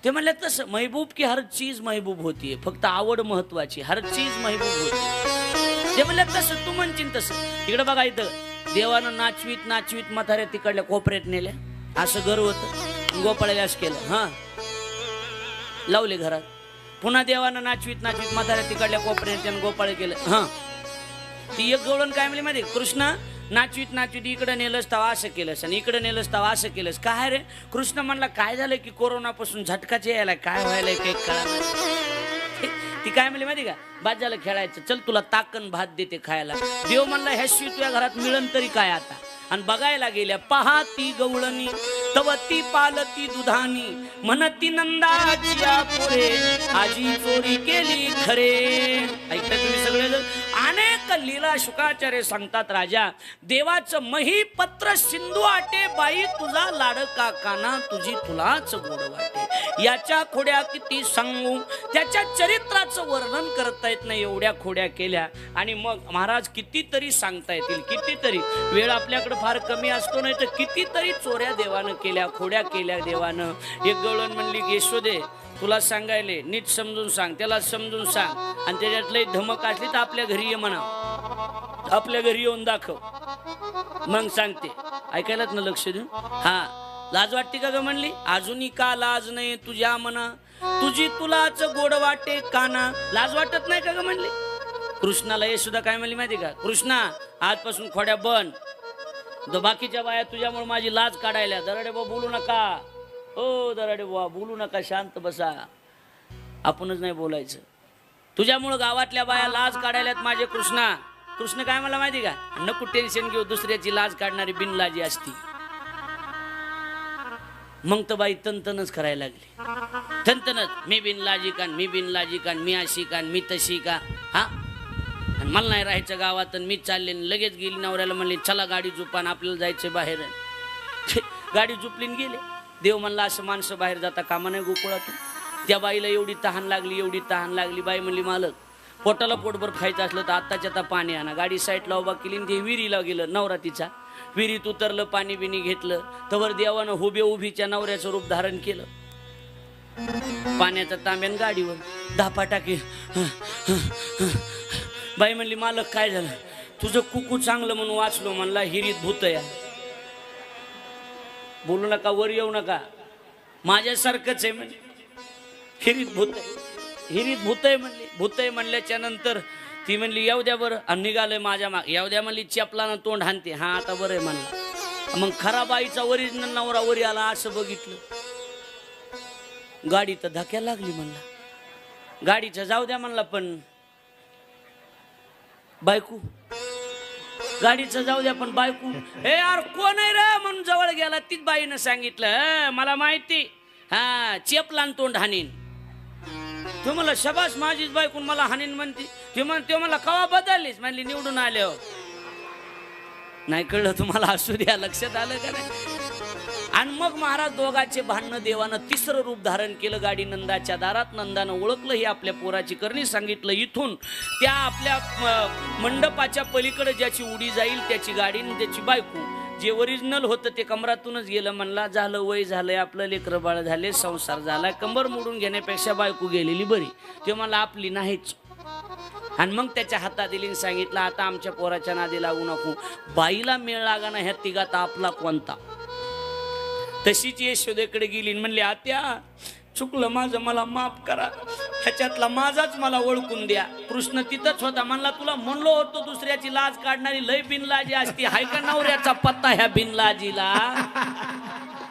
ते म्हणले तसं महबूब की हर चीज महबूब होतीये, फक्त आवड महत्वाची. हर चीज महबूब होती. ते म्हणले तसं तू म्हणशील तसं. इकडं बघा इथं देवानं नाचवीत नाचवीत म्हाताऱ्या तिकडल्या कोपऱ्यात नेल्या. असं घर होतं. गोपाळाला असं केलं. हा लावले घरात. पुन्हा देवानं नाचवीत नाचवीत म्हाताऱ्या तिकडल्या कोपऱ्यात त्यानं गोपाळ केलं. हा ती एक गवळण काय म्हणली माहिती, कृष्णा नाचवीत नाचवीत इकडं नेलंस तवा असं केलंस आणि इकडं नेलंस तवा असं केलंस. काय रे कृष्ण म्हणला काय झालं की कोरोनापासून झटकाच यायला काय व्हायला काही कळा. ती काय म्हणली माहिती का, बाद झालं खेळायचं, चल तुला ताकन भात देते खायला. देव म्हणला ह्याशिवाय तुझ्या घरात मिळन तरी काय आता. आणि बघायला गेल्या पहा ती गवळणी तव ती पालती दुधानी म्हणती नंदाची पोरे आजी चोरी केली खरे. ऐकताय तुम्ही सगळे. अनेक लीला शुकाचार्य सांगतात राजा देवाचं मही पत्र सिंधू आटे बाई तुझा लाडका काना तुझी तुलाच गोड वाटे. याच्या खोड्या किती सांगू त्याच्या चरित्राचं वर्णन करता येत नाही एवढ्या खोड्या केल्या. आणि मग महाराज कितीतरी सांगता येतील कितीतरी. वेळ आपल्याकडे फार कमी असतो नाही तर कितीतरी चोऱ्या देवानं केल्या खोड्या केल्या देवानं. एक गवळण म्हणली यशोदे तुला सांगायले नीट समजून सांग त्याला समजून सांग आणि त्याच्यात लई धमक असली तर आपल्या घरी ये म्हणा आपल्या घरी येऊन दाखव मग सांगते. ऐकायलाच ना लक्ष देऊन. हा लाज वाटते का ग म्हणली. अजूनही का लाज नाही तुझ्या मना तुझी तुलाच गोड वाटे काना. लाज वाटत नाही का ग म्हणली. कृष्णाला हे सुद्धा काय म्हणली माहिती का, कृष्णा आजपासून खोड्या बंद. बाकीच्या बाया तुझ्यामुळे माझी लाज काढायला. दराडे बा बोलू नका ओ दराडे बा बोलू नका शांत बसा. आपणच नाही बोलायचं. तुझ्यामुळं गावातल्या बाया लाज काढायल्यात माझे कृष्णा. कृष्ण काय मला माहिती का, नको टेन्शन घेऊ दुसऱ्याची लाज काढणारी बिनलाजी असती. मग तर बाई तनतनच करायला लागली. तनतनच मी बिनलाजी कान मी बिनलाजी कान मी अशी कान मी तशी का. हा आणि मला नाही राहायचं गावात आणि मी चालले. लगेच गेली नवऱ्याला म्हणले चला गाडी झुपान आपल्याला जायचं बाहेर. गाडी झुपलीन गेले. देव म्हणला असं माणसं बाहेर जाता कामा नाही गोकुळातून. त्या बाईला एवढी तहान लागली एवढी तहान लागली. बाई म्हणली मालक पोटाला पोटभर खायचं असलं तर आत्ताच्या आता पाणी आणा. गाडी साईडला उभा केली आणि ते विहिरीला गेलं नवरा तिचा. विहिरीत उतरलं पाणी बिनी घेतलं तवर देवानं हुबे उभीच्या नवऱ्याचं रूप धारण केलं. पाण्याचा तांब्यान गाडीवर धापा टाकी. बाई म्हणली मालक काय झालं. तुझं कुकू चांगलं म्हणून वाचलो म्हणला हिरीत भूत या. बोलू नका वर येऊ नका माझ्यासारखंच आहे म्हणजे. हिरीत भूत हिरीत भूत आहे म्हणली. भूत आहे म्हणल्याच्या नंतर ती म्हणली येऊ द्या बरं आणि निघालंय माझ्या माग. येऊ द्या म्हणली चपलानं तोंड हाणते. हा आता बरं आहे म्हणला. मग खरा बाईचा ओरिजिनल नवरा वरी आला असं बघितलं. गाडी तर धक्या लागली म्हणला. गाडीचं जाऊ द्या म्हणला पण बायको गाडीचं जाऊ द्या पण बायको हे यार कोण आहे रे म्हणून जवळ गेला. तीच बाईनं सांगितलं मला माहिती हा चेपलान तोंड हानीन. तू मला शबाश माझीच बायकून मला हानीन म्हणते. ते मला कवा बदललीस म्हणली निवडून आले हो. नाही कळलं तुम्हाला असू द्या लक्षात आलं का नाही. आणि मग महाराज दोघांचे भांडणं देवानं तिसरं रूप धारण केलं. गाडी नंदाच्या दारात. नंदानं ओळखलं ही आपल्या पोराची करणी. सांगितलं इथून त्या आपल्या मंडपाच्या पलीकडे ज्याची उडी जाईल त्याची गाडी आणि त्याची बायको. जे ओरिजिनल होतं ते कमरातूनच गेलं. म्हणला झालं वय झालंय आपलं लेकरं बाळ झाले संसार झाला कंबर मोडून घेण्यापेक्षा बायको गेलेली बरी. ते मला आपली नाहीच. आणि मग त्याच्या हातात दिली सांगितलं आता आमच्या पोराच्या नादी लागू नको. बाईला मेळ लागा ना ह्या तिघात आपला कोणता. तशीच यशोदेकडे गेली म्हणली आत्या चुकलं माझं मला माफ करा. ह्याच्यातला माझाच मला ओळखून द्या. कृष्ण तिथंच होता. म्हणला तुला म्हणलो होतो दुसऱ्याची लाज काढणारी लय बिनलाजी असती. हाय का नवऱ्याचा पत्ता ह्या बिनलाजीला.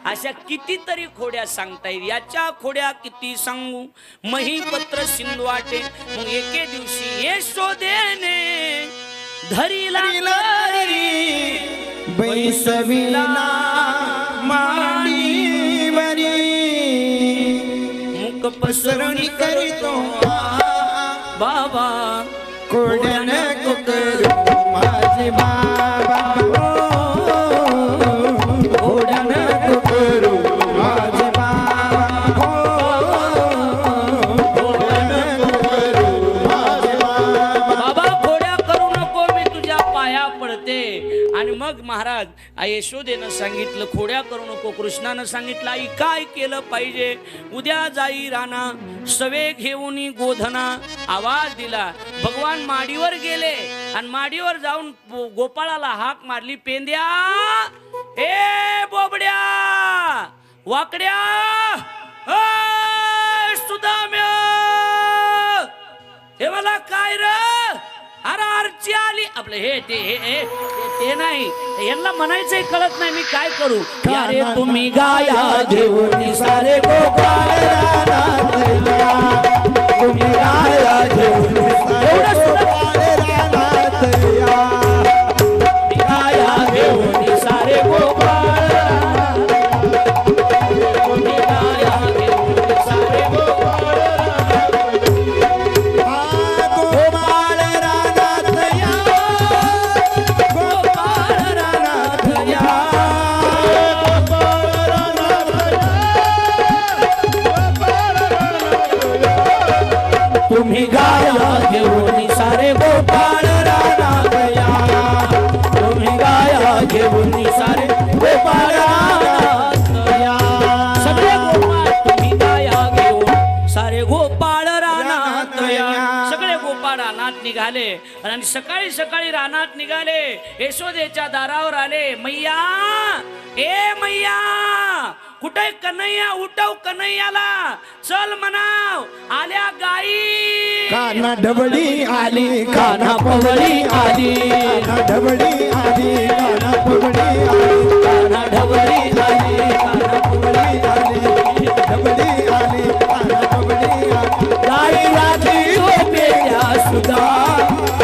अशा कितीतरी खोड्या सांगता येईल. याच्या खोड्या किती सांगू मही पत्र सिंधू वाटे. मग एके दिवशी यशोदेने धरीला बैसविला मांडीवरी मुक पसरणी करीतो बाबा कोड्यान कुकरू माझे बाबा कोड्यान कुकरू माझे बाबा कोड्यान कुकरू माझे बाबा खोड्या करू नको मी तुझ्या पाया पडते. आणि मग महाराज यशोदेनं सांगितलं खोड्या करू नको. कृष्णानं सांगितलं आई काय केलं पाहिजे. उद्या जाई राणा सवे घेऊन गोधना. आवाज दिला. भगवान माडीवर गेले आणि माडीवर जाऊन गोपाळाला हाक मारली पेंद्या ए बोबड्या वाकड्या सुदाम्या. हे मला काय र अरे आरची आली आपलं हे ते नाही, यांना म्हणायचंय कळत नाही, मी काय करू. अरे तुम्ही गाया घेऊन सारे गोपाळ रानात या. तुम्ही गाया घेऊन सारे गोपाळ रानात या. गाया घेऊन सारे गोपाळ तुम्ही गाया घेऊन सारे गोपाळ रानात या. तुम्ही गाया घेऊन सारे गोपाळ रानात या. सगळे गोपाळ तुम्ही गाया घेऊन सारे गोपाळ रानात या. सगळे गोपाळ रानात निघाले आणि सकाळी सकाळी रानात निघाले, यशोदेच्या दारावर आले. मैया, ए मैया, कुठे कन्हैया, उठव कन्हैयाला, चल म्हणाव, आल्या गाई. काना ढबळी आली, काना पवळी आली, काना ढबळी आली, काना पवळी आली, काना ढवळी आली, काना पवळी आली, ढबळी आली, काना पवळी आली. गाई रात्री तो पेल्या सुधा,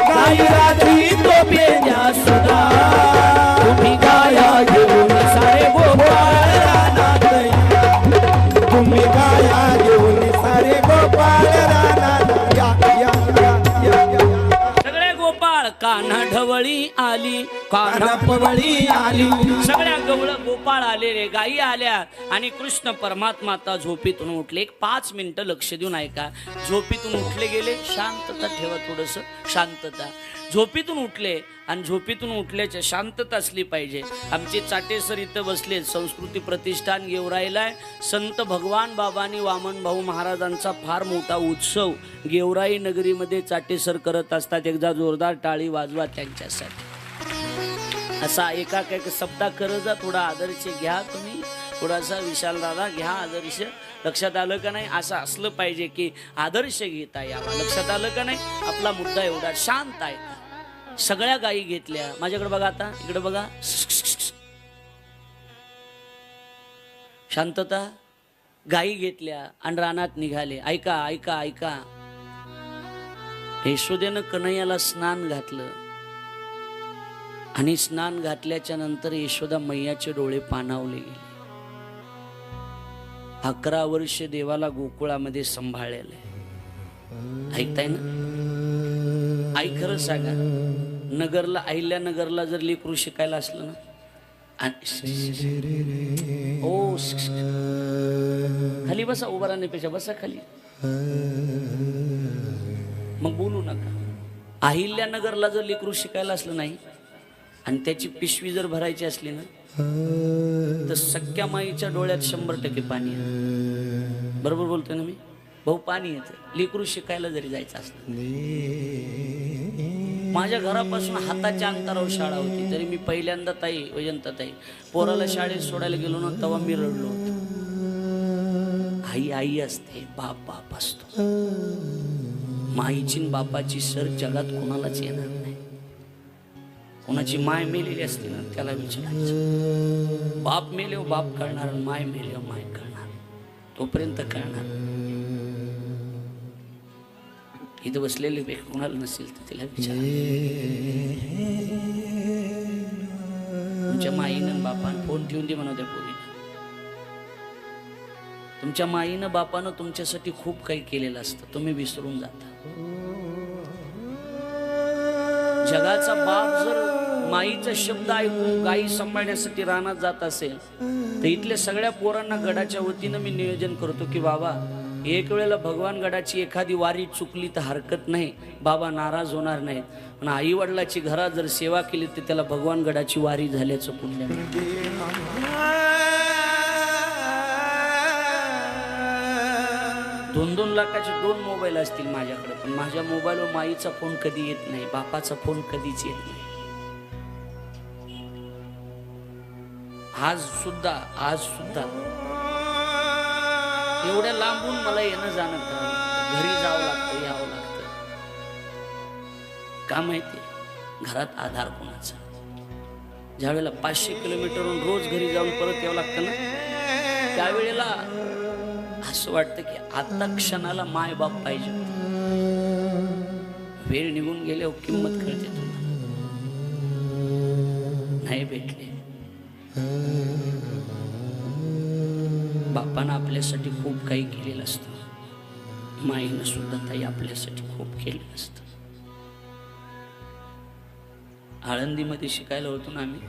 गाई रात्री तो पेल्या सुधा. तुम्ही गाया घेऊन सारे गोपाळ रानात या. तुम्ही गाया घेऊन सारे गोपाळ रानात या. या, या, या, या. सगळे गोपाळ, कान्हा ढवळी आली, कान्हा काना पवळी आली. सगळ्या गवळ गोपाळ आलेले, गायी आल्या आणि कृष्ण परमात्मा आता झोपेतून उठले. एक 5 मिनिटं लक्ष देऊन ऐका. झोपेतून उठले गेले, शांतता ठेवा, थोडस शांतता. झोपेतून उठले आणि झोपेतून उठल्याच्या शांतता असली पाहिजे. आमचे चाटेसर इथं बसले, संस्कृती प्रतिष्ठान गेवराईला संत भगवान बाबांनी वामन भाऊ महाराजांचा फार मोठा उत्सव गेवराई नगरीमध्ये चाटेसर करत असतात. एकदा जोरदार टाळी वाजवा त्यांच्यासाठी. असा एका शब्दा करजा, थोडा आदर्श घ्या तुम्ही, थोडासा विशाल दादा घ्या आदर्श. लक्षात आलं का नाही? असं असलं पाहिजे की आदर्श घेता यावा. लक्षात आलं का नाही? आपला मुद्दा एवढा शांत आहे. सगळ्या गायी घेतल्या. माझ्याकडे बघा, आता इकडे बघा, शांतता. गायी घेतल्या आणि रानात निघाले. ऐका ऐका ऐका. यशोदेनं कन्हैयाला स्नान घातलं आणि स्नान घातल्याच्या नंतर यशोदा मैयाचे डोळे पाणावले गेले. 11 वर्ष देवाला गोकुळामध्ये सांभाळलेलं आहे. ऐकताय ना? आई खरं सांगा, नगरला, अहिल्यानगरला जर लेकरू शिकायला असलं ना, ओ खाली बसा, उभा राहण्यापेक्षा बसा खाली, मग बोलू नका. अहिल्यानगरला जर लेकरू शिकायला असलं नाही आणि त्याची पिशवी जर भरायची असली ना, तर सख्या माईच्या डोळ्यात 100% पाणी येतं. बरोबर बोलतोय ना मी? भाऊ, पाणी येतं. लेकरू शिकायला जरी जायचं असलं. माझ्या घरापासून हाताच्या अंतरावर शाळा होती, तरी मी पहिल्यांदा वैजंताताई पोराला शाळेत सोडायला गेलो ना, तेव्हा मी रडलो होतो. आई आई असते, बाप बाप असतो. माईची न बापाची सर जगात कोणालाच येणार नाही. कोणाची माय मेलेली असते ना, त्याला विचारायचं. बाप मेले बाप कळणार, माय मेले माय कळणार, तोपर्यंत कळणार. इथं बसलेले कोणाला नसेल तर तिला विचारा. तुमच्या माईनं बापानं फोन ठेवून दे म्हणा त्या पोरीनं. तुमच्या माईनं बापानं तुमच्यासाठी खूप काही केलेलं असतं, तुम्ही विसरून जाता. जगाचा बाप जर माईचा शब्द ऐकून गायी सांभाळण्यासाठी रानात जात असेल, तर इथल्या सगळ्या पोरांना गडाच्या वतीनं मी नियोजन करतो की बाबा, एक वेळेला भगवान गडाची एखादी वारी चुकली तर हरकत नाही, बाबा नाराज होणार नाहीत. पण आई वडिलाची घरात जर सेवा केली तर त्याला भगवान गडाची वारी झाल्याचं पुण्य. 2-2 लाखाचे 2 मोबाईल असतील माझ्याकडे, पण माझ्या मोबाईलवर माईचा फोन कधी येत नाही, बापाचा फोन कधीच येत नाही. आज सुद्धा एवढ्या लांबून मला येणं जाणं करावं, घरी जावं लागतं, यावं लागतं. का माहिती? घरात आधार कोणाचा? ज्यावेळेला 500 किलोमीटरहून रोज घरी जाऊन परत यावं लागतं ना, त्यावेळेला असं वाटतं की आता क्षणाला माय बाप पाहिजे. वेळ निघून गेल्यावर किंमत कळते तुम्हाला. नाही भेटले. बापानं आपल्यासाठी खूप काही केलेलं असतं. माईनं सुद्धा ताई आपल्यासाठी खूप केलेलं असतं. आळंदीमध्ये शिकायला होतो ना आम्ही.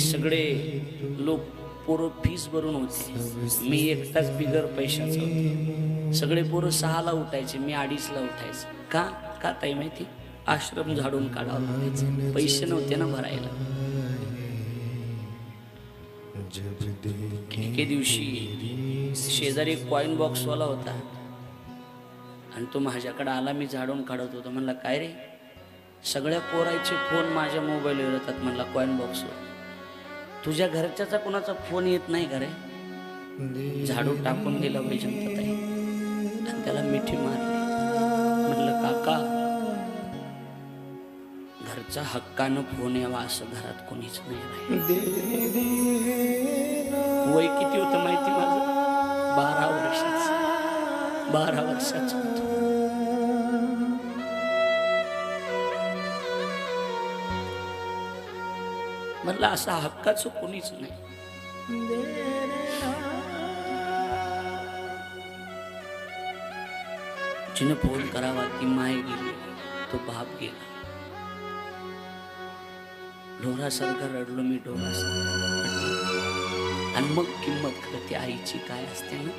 सगळे लोक पोरं फीस भरून होते. मी एकटाच बिगर पैशाचा होतो. सगळे पोरं 6ला उठायचे, मी 2:30ला उठायचे. का ताई माहिती? आश्रम झाडून काढावं लागायचं. पैसे नव्हते ना भरायला. एके दिवशी शेजारी एक कॉईन बॉक्सवाला होता आणि तो माझ्याकडे आला. मी झाडून काढत होतो. म्हणला काय रे, सगळ्या पोरायचे फोन माझ्या मोबाईलवर येतात. म्हणला कॉईन बॉक्सवर. तुझ्या घरच्याचा कोणाचा फोन येत नाही का रे? झाडू टाकून गेला वैजंताताई आणि त्याला मिठी मारली. म्हटलं काका, घरचा हक्कानं फोन यावा असं घरात कोणीच नाही. वय किती होतं माहिती माझं? 12 वर्षाचं. 12 वर्षाचं होतं. म्हणलं असं हक्काचं कोणीच नाही. जिने फोन करावा ती माय गेली, तो बाप गेला. ढोरासारखं रडलो मी, ढोरासारखं. आणि मग किंमत कळते आईची काय असते ना.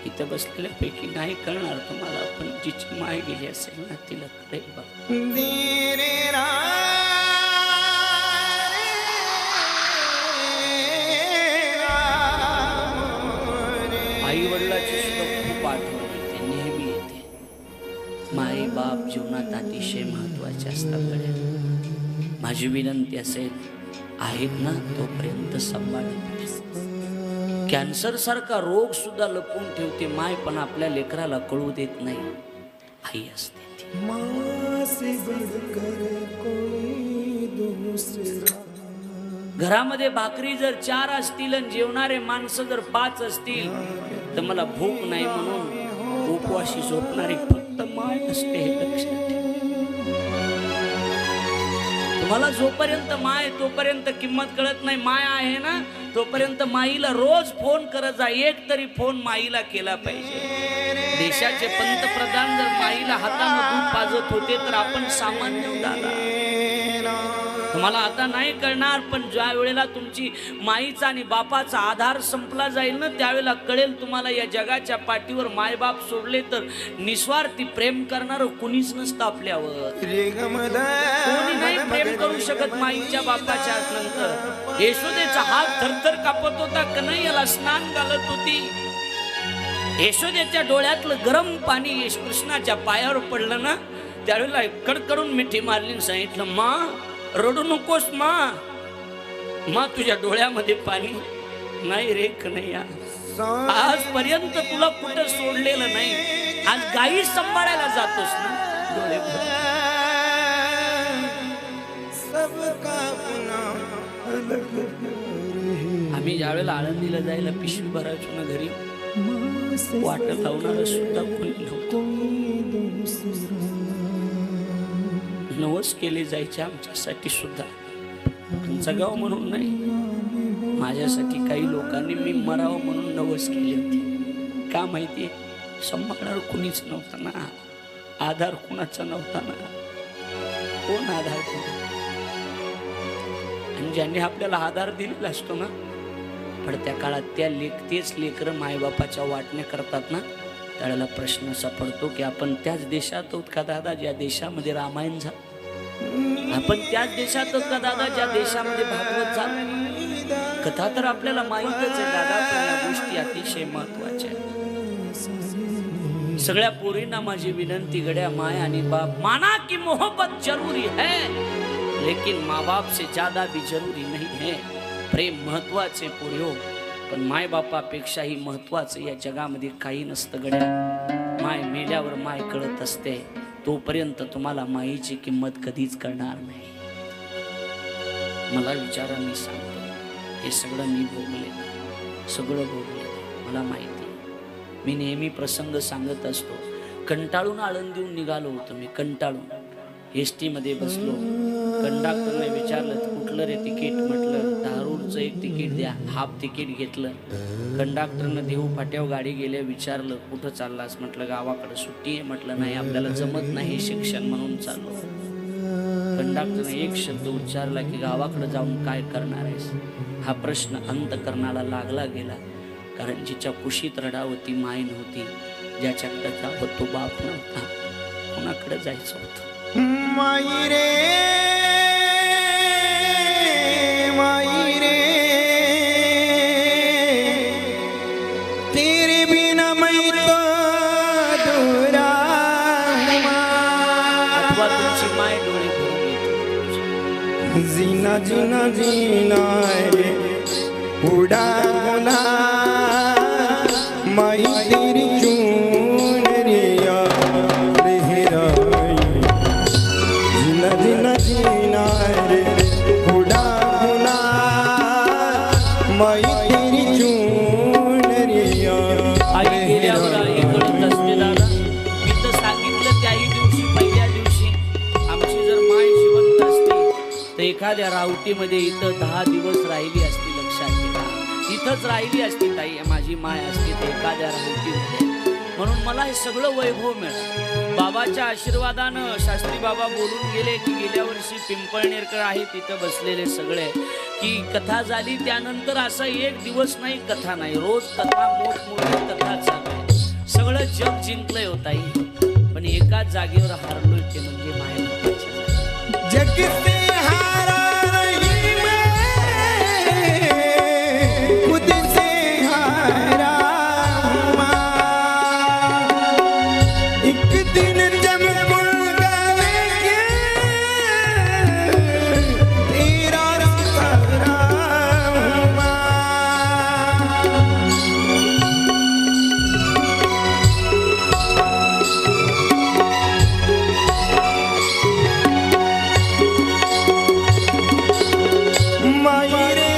इथं बसलेल्यापैकी नाही कळणार तुम्हाला, पण जिची माय गेली असेल ना तिला कळेल बघ. आई वडिलाची सुद्धा खूप आठवण येते, नेहमी येते. माई बाप जीवनात अतिशय महत्वाचे असतात गड्या. माझी विनंती असेल, आहेत ना तोपर्यंत सांभाळा. कॅन्सर सारखा रोग सुद्धा लपवून ठेवते माय, पण आपल्या लेकराला कळू देत नाही. आई असते घरामध्ये. भाकरी जर 4 असतील आणि जेवणारे माणसं जर 5 असतील तर मला भूक नाही म्हणून उपवाशी झोपणारी फक्त माय असते, हे लक्षात ठेवा. तुम्हाला जोपर्यंत माय तोपर्यंत किंमत कळत नाही. माय आहे ना तोपर्यंत माईला रोज फोन करत जा. एक तरी फोन माईला केला पाहिजे. देशाचे पंतप्रधान जर माईला हाताने दूध पाजत होते तर आपण सामान्य दादा. तुम्हाला आता नाही कळणार, पण ज्या वेळेला तुमची माईचा आणि बापाचा आधार संपला जाईल ना, त्यावेळेला कळेल तुम्हाला या जगाच्या पाठीवर मायबाप सोडले तर निस्वार्थी प्रेम करणार कुणीच नसतं आपल्यावर. कोणी नाही प्रेम करू शकत माईच्या बापाच्या नंतर. यशोदेचा हात थरथर कापत होता, कन्हैयाला स्नान घालत होती. यशोदेच्या डोळ्यातलं गरम पाणी कृष्णाच्या पायावर पडलं ना, त्यावेळेला कडकडून मिठी मारली, सांगितलं मा रडू नकोस मा तुझ्या डोळ्यामध्ये पाणी नाही रे कन्हैया. आजपर्यंत तुला कुठं सोडलेलं नाही. आज गाई सांभाळायला जातोस ना, डोळे आम्ही ज्यावेळेला आळंदीला जायला पिशवी भरायचो ना घरी, वाट लावणार सुद्धा कोणी नव्हतं. नवस केले जायचे आमच्यासाठी सुद्धा. तुमचं गाव म्हणून नाही, माझ्यासाठी काही लोकांनी मी मरावं म्हणून नवस केले होते. का माहितीये? सांभाळणार कुणीच नव्हतं ना, आधार कुणाचा नव्हता ना. कोण आधार कोण? आणि ज्यांनी आपल्याला आधार दिलेला असतो ना, पडत्या काळात तेच लेकरं मायबापाच्या वाटण्या करतात ना, त्यावेळेला प्रश्न असा पडतो की आपण त्याच देशात आहोत का दादा ज्या देशामध्ये रामायण झालं? आपण त्याच देशात आहोत का दादा ज्या देशामध्ये भागवत झालं? कथा तर आपल्याला माहीतच आहे दादा, पण या गोष्टी अतिशय महत्वाच्या आहेत. सगळ्या पोरींना माझी विनंती, गड्या माय आणि बाप माना की मोहब्बत जरूरी है, लेकिन माँ बाप से ज्यादा भी जरूरी नहीं है. प्रेम महत्वाचे पोरियो, पण माय बापापेक्षाही महत्वाचं या जगामध्ये काही नसतं गड्या. माय मेल्यावर माय कळत असते. तोपर्यंत तुम्हाला माईची किंमत कधीच करणार नाही. मला विचारा, मी सांगतो, हे सगळं मी भोगले, मला माहिती. मी नेहमी प्रसंग सांगत असतो. कंटाळून आळंदीहून निघालो होतो मी, कंटाळून एस मध्ये बसलो. कंडक्टरने विचारलं कुठलं रे तिकीट, म्हटलं 10 रुपयाचं एक तिकीट द्या. हाफ तिकीट घेतलं. कंडक्टरनं देऊ फाट्यावर गाडी गेल्या. विचारलं कुठं चाललास, म्हटलं गावाकडे सुट्टी आहे. म्हटलं नाही आपल्याला जमत नाही शिक्षण म्हणून चाललो. कंडक्टरने एक शब्द उच्चारला की गावाकडे जाऊन काय करणार आहेस. हा प्रश्न अंतकरणाला लागला गेला. कारण जिच्या कुशीत रडावती माय नव्हती, ज्याच्याकडे जावं तो बाप नव्हता, कोणाकडे जायचं होतं. माई रे माई रे, तेरे बिना मैं तो अधूरा. अथवा तुमची माय डोळे भरून येते. जीना जीना जीना रे उड़ा गुना, माई तेरी चूनरिया लहराई. जीना जीना जीना रे उड़ा गुना, माई तेरी चूनरिया आई गेल्यावर आई कळत असते दादा. मी तर सांगितलं त्याही दिवशी, पहिल्या दिवशी आमची जर माय जिवंत असती तर एखाद्या रावटीमध्ये इथं 10 दिवस राहिली असती. लक्षात घ्या, इथंच राहिली असती ताई, माझी माय असती तर एखाद्या रावटीमध्ये. म्हणून मला हे सगळं वैभव मिळालं. बाबाच्या आशीर्वादानं शास्त्री बाबा बोलून गेले की गेल्या वर्षी पिंपळनेरकर आहे तिथं बसलेले सगळे, की कथा झाली त्यानंतर असा एक दिवस नाही कथा नाही, रोज कथा, मोठमोठी कथा चालू आहे. सगळं जग जिंकलंय होताई, पण एकाच जागेवर हारलोय ते म्हणजे माया. जग से हारा नहीं मैं, खुद से हारा हूँ माँ. एक दिन जब मुड़ जाएंगे तेरा सहारा हूँ माँ. माई रे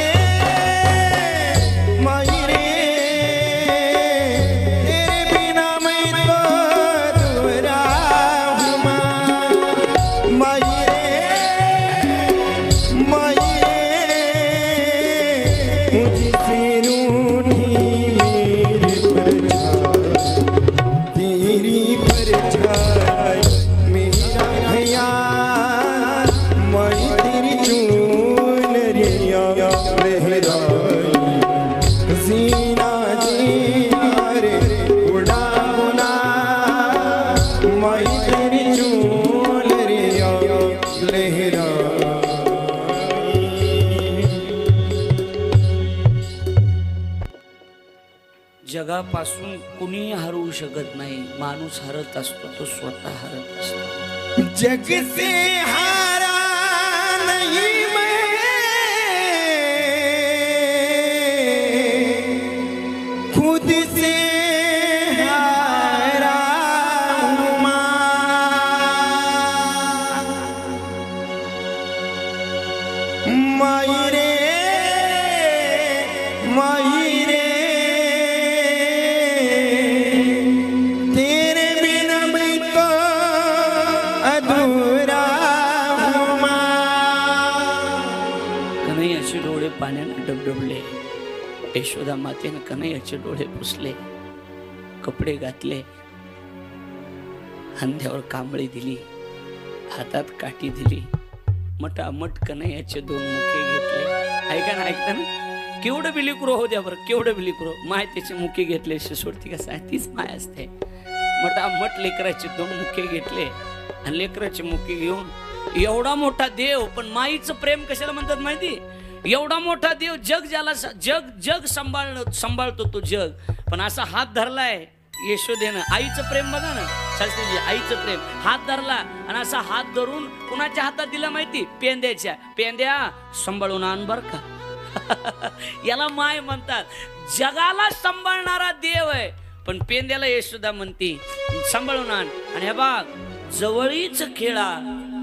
माई रे, तेरे बिना मैं तो अधूरा हूँ माँ. माई रे माई रे, मुझसे रूठी मेरी परछाई, तेरी परछाई मेरा भैया. माई तेरी चूनरिया लहराई. जीना जीना रे उड़ा गुना, माई तेरी चूनरिया लहराई. जगापासून कुणी हरवू शकत नाही. माणूस हरत असतो, तो स्वतः हरत असतो. जग से हारा नहीं मैं, खुद से हारा हूँ माँ. माई रे माई रे, तेरे बिना मैं तो अधूरा हूँ माँ. कन्हैयाचे डोळे पाण्याने डबडबले. यशोदा मातेने कन्हैयाचे डोळे पुसले, कपडे घातले, खांद्यावर कांबळी दिली, हातात काठी दिली. मटामट कन्हैयाचे 2 मुखे घेतले. ऐका ना, केवढं बिलिक्रो हो द्या बरं, केवढं बिलिक्रो. माय त्याचे मुखे घेतले, सोडती कसं आहे तीच माय असते. मटामट लेकराचे 2 मुखे घेतले आणि लेकराचे मुखे घेऊन एवढा मोठा देव, पण माईचं प्रेम कशाला म्हणतात माहिती? एवढा मोठा देव, जग ज्याला जग सांभाळतो तो जग, पण असा हात धरलाय यशोदेनं. आईचं प्रेम बघा ना शास्त्रीजी, आईचं प्रेम. हात धरला आणि असा हात धरून कुणाच्या हातात दिला माहिती? पेंद्याच्या. पेंद्या सांभाळून आण बर का. याला माय म्हणतात. जगाला सांभाळणारा देव आहे, पण पेंद्याला यशोदा म्हणती सांभाळून आण. आणि हे बघ, जवळीच खेळा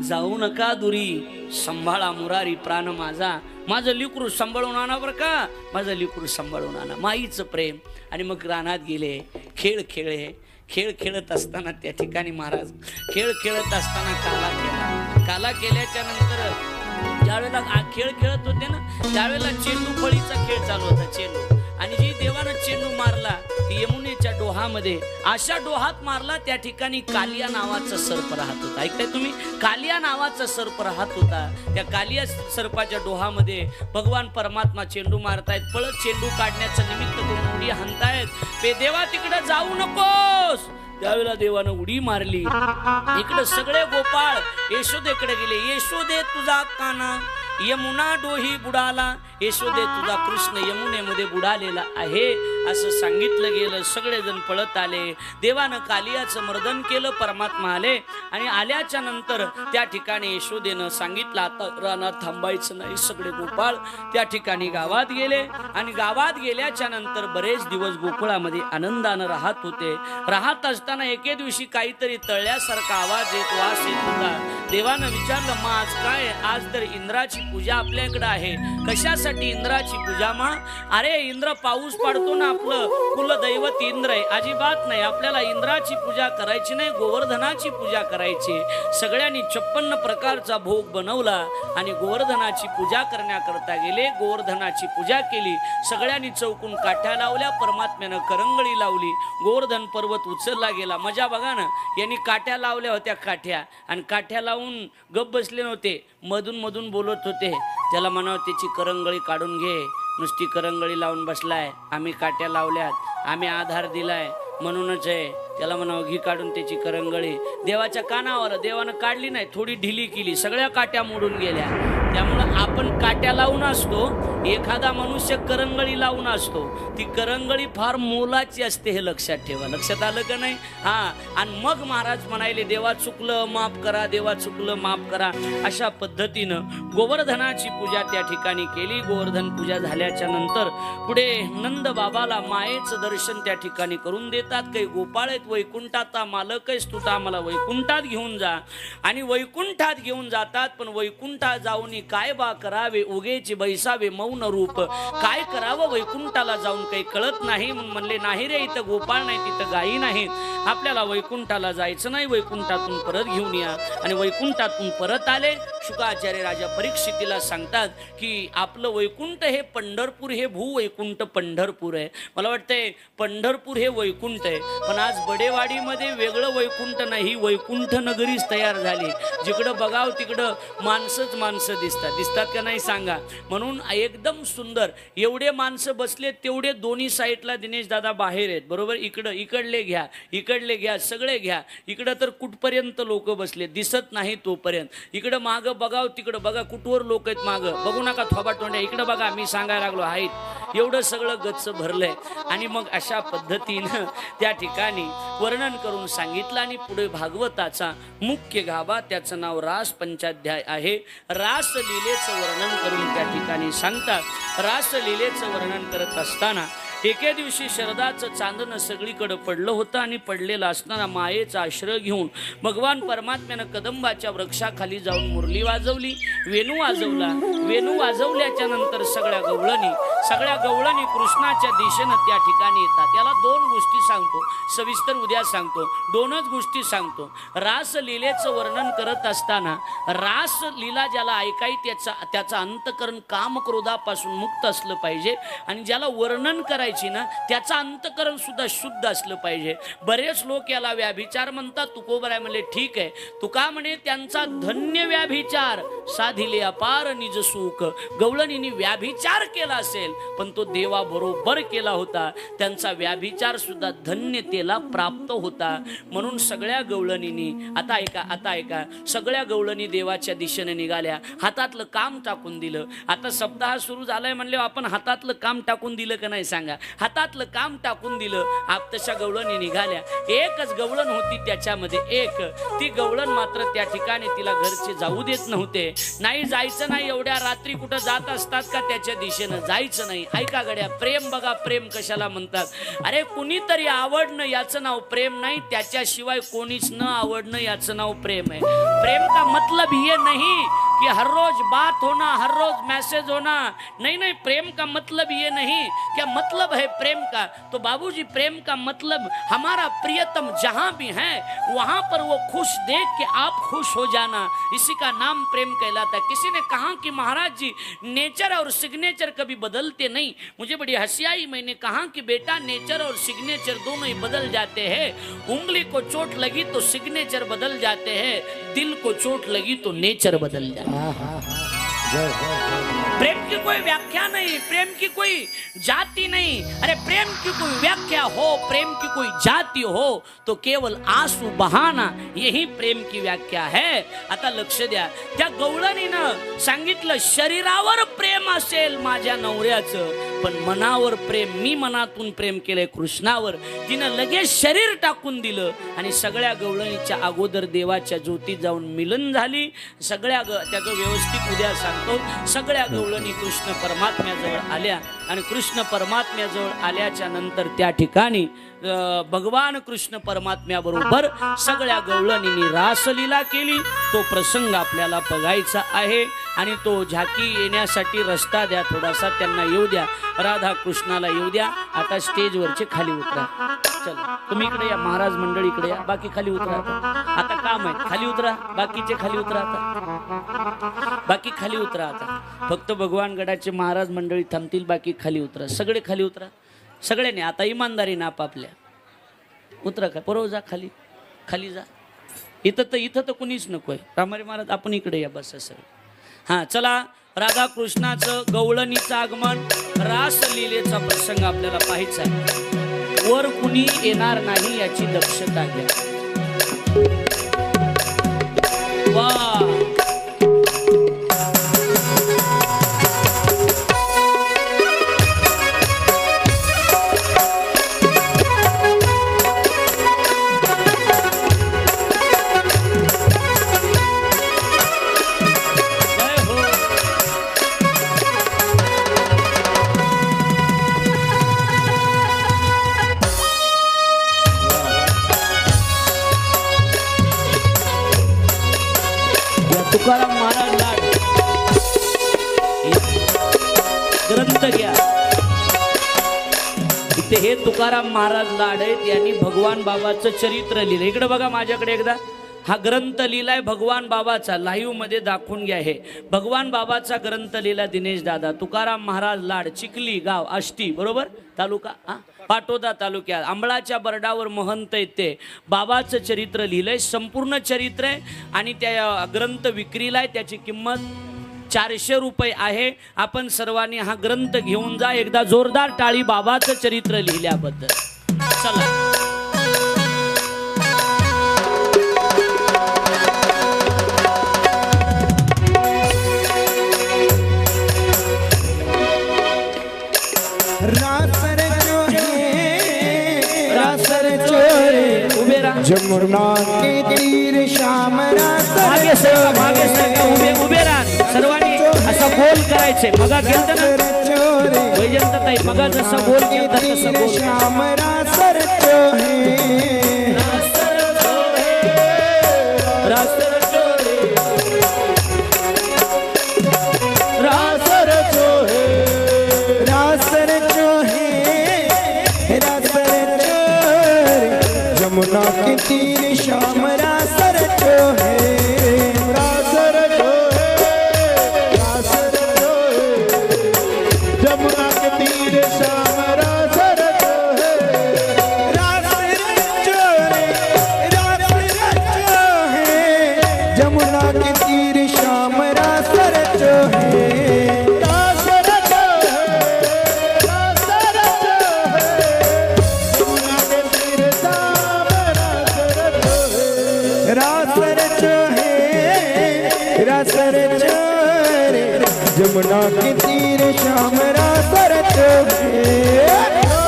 जाऊ नका दुरी, सांभाळा मुरारी प्राण माझा. माझं लिकरू सांभाळून आणा बरं का, माझं लिकरू सांभाळून आणा. माईचं प्रेम. आणि मग रानात गेले, खेळ खेळले. खेळ खेळत असताना त्या ठिकाणी महाराज खेळ खेळत असताना काला केला. काला केल्याच्या नंतर ज्यावेळेला खेळ खेळत होते ना, त्यावेळेला चेंडू फळीचा खेळ चालू होता. चेंडू, आणि जी देवानं चेंडू मारला ती यमुनेच्या डोहामध्ये, अशा डोहात मारला त्या ठिकाणी कालिया नावाचा सर्प राहत होता. ऐकताय तुम्ही? कालिया नावाचा सर्प राहत होता. त्या कालिया सर्पाच्या डोहामध्ये भगवान परमात्मा चेंडू मारतायत. पळत चेंडू काढण्याचं निमित्त करून उडी हाणतायत. ते देवा तिकडे जाऊ नकोस. त्यावेळेला देवानं उडी मारली. इकडे सगळे गोपाळ यशोदेकडे गेले. यशोदे तुझा काना यमुना डोही बुडाला, यशोदे तुझा कृष्ण यमुनेमध्ये बुडालेला आहे असं सांगितलं गेलं. सगळेजण पळत आले. देवानं कालियाचं मर्दन केलं. परमात्मा आले आणि आल्याच्या नंतर त्या ठिकाणी यशोदेनं सांगितलं आता रानात थांबायचं नाही. सगळे गोपाळ त्या ठिकाणी गावात गेले आणि गावात गेल्याच्या नंतर बरेच दिवस गोकुळामध्ये आनंदानं राहत होते. राहत असताना एके दिवशी काहीतरी तळल्यासारखा आवाज येत, वास येत होता. देवानं विचारलं मग आज काय? आज तर इंद्राची पूजा आपल्याकडे आहे. कशासाठी इंद्राची पूजा? मा अरे इंद्र पाऊस पाडतो ना, आपलं कुलदैवत इंद्र आहे. अजिबात नाही, आपल्याला इंद्राची पूजा करायची नाही, गोवर्धनाची पूजा करायची. सगळ्यांनी 56 प्रकारचा भोग बनवला आणि गोवर्धनाची पूजा करण्याकरता गेले. गोवर्धनाची पूजा केली. सगळ्यांनी चौकून काठ्या लावल्या. परमात्म्यानं करंगळी लावली. गोवर्धन पर्वत उचलला गेला. मजा बघा ना, यांनी काठ्या लावल्या होत्या काठ्या, आणि काठ्या लावून गप बसले नव्हते, मधून मधून बोलत होते. त्याला म्हणावं त्याची करंगळी काढून घे. नुसती करंगळी लावून बसलाय, आम्ही काट्या लावल्यात, आम्ही आधार दिलाय म्हणूनच आहे. त्याला म्हणावं घी काढून त्याची करंगळी. देवाच्या कानावर देवानं काढली नाही, थोडी ढिली केली, सगळ्या काट्या मोडून गेल्या. त्यामुळं आपण काट्या लावून असतो, एखादा मनुष्य करंगळी लावून असतो. ती करंगळी फार मोलाची असते, हे लक्षात ठेवा. लक्षात आलं का नाही? हा. आणि मग महाराज म्हणाले देवा चुकलं माफ करा, देवा चुकलं माफ करा. अशा पद्धतीनं गोवर्धनाची पूजा त्या ठिकाणी केली. गोवर्धन पूजा झाल्याच्या नंतर पुढे नंद बाबाला मायेचं दर्शन त्या ठिकाणी करून देतात. काही गोपाळ आहेत, वैकुंठाचा मालक आहेस तू, तर आम्हाला वैकुंठात घेऊन जा. आणि वैकुंठात घेऊन जातात. पण वैकुंठात जाऊन काय बा करावे, उगेचे बैसावे मौन रूप. काय करावं वैकुंठाला जाऊन काही कळत नाही. म्हणले नाही रे, इथं गोपाळ नाही, तिथं गायी नाहीत, आपल्याला वैकुंठाला जायचं नाही, वैकुंठातून परत घेऊन या. आणि वैकुंठातून परत आले. शुकाचार्य राजा परीक्षितीला सांगतात की आपलं वैकुंठ हे पंढरपूर, हे भूवैकुंठ पंढरपूर आहे. मला वाटतंय पंढरपूर हे वैकुंठ आहे, पण आज बडेवाडीमध्ये वेगळं वैकुंठ नाही, वैकुंठ नगरीच तयार झाली. जिकडं बघाव तिकडं माणसंच माणसं दिसतात का नाही सांगा? म्हणून एकदम सुंदर. एवढे माणसं बसले तेवढे दोन्ही साईडला दिनेश दादा बाहेर आहेत, बरोबर. इकडले घ्या, इकडले घ्या, सगळे घ्या. इकडं तर कुठपर्यंत लोक बसले दिसत नाही तोपर्यंत. इकडं मागं बघाव तिकडं बघा, कुठवर लोक आहेत मागं, बघू नका थोबा तोंड्या. इकडं बघा, मी सांगायला लागलो आहेत, एवढं सगळं गच्च भरलंय. आणि मग अशा पद्धतीनं त्या ठिकाणी वर्णन करून सांगितलं. आणि पुढे भागवताचा मुख्य गाभा, त्याचं नाव रास पंचाध्याय आहे. रासलीलेचं वर्णन करून त्या ठिकाणी सांगतात. रासलीलेचं वर्णन करत असताना एके दिवशी शरदाचं चांदणं सगळीकडे पडलं होतं. आणि पडलेलं असताना मायेचा आश्रय घेऊन भगवान परमात्म्यानं कदंबाच्या वृक्षाखाली जाऊन मुरली वाजवली, वेणू वाजवला. वेणू वाजवल्याच्या नंतर सगळ्या गवळणी कृष्णाच्या दिशेनं त्या ठिकाणी येतात. त्याला दोन गोष्टी सांगतो, सविस्तर उद्या सांगतो. दोनच गोष्टी सांगतो. रासलीलेचं वर्णन करत असताना रासलीला ज्याला ऐकाय त्याचं अंतकरण काम क्रोधापासून मुक्त असलं पाहिजे. आणि ज्याला वर्णन करायचं ना, त्याचं अंतकरण सुद्धा शुद्ध असलं पाहिजे. बरेच लोक याला व्याभिचार म्हणतात. तुकोबर आहे म्हणले ठीक आहे. तुका म्हणे त्यांचा धन्य व्याभिचार साधिले अपार निज सुख. गवळणींनी व्याभिचार केला असेल, पण तो देवा बरोबर केला होता. त्यांचा व्याभिचार सुद्धा धन्यतेला प्राप्त होता. म्हणून सगळ्या गवळणींनी आता ऐका, सगळ्या गवळणी देवाच्या दिशेने निघाल्या. हातातलं काम टाकून दिलं. आता सप्ताह सुरू झालाय म्हणले आपण हातातलं काम टाकून दिलं का नाही सांगा? हातातलं काम टाकून दिलं. आपतशा गवळणी निघाल्या. एकच गवळण होती त्याच्यामध्ये, एक. ती गवळण मात्र त्या ठिकाणी तिला घरचे जाऊ देत नव्हते. नाही जायचं नाही, एवढ्या रात्री कुठं जात असतात का त्याच्या दिशेनं, जायचं नाही. ऐका गड्या, प्रेम बघा, प्रेम कशाला म्हणतात. अरे कुणीतरी आवडणं याचं नाव प्रेम नाही, त्याच्याशिवाय कोणीच न आवडणं याचं नाव प्रेम आहे. प्रेम का मतलब ये नहीं कि हर रोज बात होना, हर रोज मैसेज होना. नहीं नहीं, प्रेम का मतलब ये नहीं. क्या मतलब है प्रेम का? तो बाबूजी प्रेम का मतलब हमारा प्रियतम जहां भी है वहां पर वो खुश देख के आप खुश हो जाना, इसी का नाम प्रेम कहलाता है. किसी ने कहा कि महाराज जी नेचर और सिग्नेचर कभी बदलते नहीं. मुझे बड़ी हंसी आई. मैंने कहा कि बेटा नेचर और सिग्नेचर दोनों ही बदल जाते हैं. उंगली को चोट लगी तो सिग्नेचर बदल जाते हैं, दिल को चोट लगी तो नेचर बदल जाता है. प्रेम की कोई व्याख्या नहीं, प्रेम की कोई जाति नहीं. अरे प्रेम की कोई व्याख्या हो, प्रेम की कोई जाति हो तो केवल आंसू बहाना, यही प्रेम की व्याख्या है. आता लक्ष द्या, त्या गवळणीनं सांगितलं शरीरावर प्रेम असेल माझ्या नवऱ्याचं, पण मनावर प्रेम, मी मनातून प्रेम केलंय कृष्णावर. तिनं लगेच शरीर टाकून दिलं आणि सगळ्या गवळणीच्या अगोदर देवाच्या ज्योतीत जाऊन मिलन झाली. सगळ्या त्याचं व्यवस्थित उद्या सांगतो. सगळ्या गवळणी कृष्ण परमात्म्याजवळ आल्या आणि कृष्ण परमात्म्याजवळ आल्याच्या नंतर त्या ठिकाणी भगवान कृष्ण परमात्म्याबरोबर सगळ्या गवळणींनी रासलीला केली. तो प्रसंग आपल्याला बघायचा आहे आणि तो झाकी येण्यासाठी रस्ता द्या, थोडासा त्यांना येऊ द्या, राधा कृष्णाला येऊ द्या. आता स्टेजवरचे खाली उतरा. चला तुम्ही इकडे या, महाराज मंडळी इकडे या, बाकी खाली उतरा. आता काम आहे, खाली उतरा. बाकीचे खाली उतरा. आता बाकी खाली उतरा. आता फक्त भगवान गडाचे महाराज मंडळी थांबतील, बाकी खाली उतरा. सगळे खाली उतरा, सगळ्यांनी. आता इमानदारी ना आपापल्या उतरा. का बरोबर जा, खाली खाली जा. इथं तर कुणीच नकोय. रामारी महाराज आपण इकडे या, बस सर. हां चला, राधा कृष्णाचं गवळणीचं आगमन, रासलीलेचा प्रसंग आपल्याला पाहायचा आहे. वर कुणी येणार नाही याची दक्षता घ्या. वा तुकाराम महाराज लाड ग्रंथ घ्या. इथे हे तुकाराम महाराज लाड आहेत, यांनी भगवान बाबाचं चरित्र लिहिलं. इकडे बघा माझ्याकडे एकदा. हा ग्रंथ लिहिलाय भगवान बाबाचा, लाईव्ह मध्ये दाखवून घ्या. हे भगवान बाबाचा ग्रंथ लिहिला दिनेश दादा. तुकाराम महाराज लाड, चिखली गाव, आष्टी बरोबर, तालुका पाटोदा तालुक्यात, आंबळाच्या बर्डावर महंत येते. बाबाचं चरित्र लिहिलंय, संपूर्ण चरित्र आहे आणि त्या ग्रंथ विक्रीला आहे. त्याची किंमत 400 रुपये आहे. आपण सर्वांनी हा ग्रंथ घेऊन जा. एकदा जोरदार टाळी बाबाचं चरित्र लिहिल्याबद्दल. चला जमुना के तीर श्याम मागे सर, मागे सर, उभे राहा सर्वांनी. असं बोल करायचे. मगा केलं ना वैजंताई, मगा जसं बोल केलं तसं बोल. श्याम रासर जमुना के तीर श्याम रासर जो है, रासर जो है, रासर जो है, जमुना के तीर श्याम रासर जो है, रासर जो है, रासर जो है, जमुना के तीर श्याम रासर जो है. जमुना के तीर श्याम रासर जो है.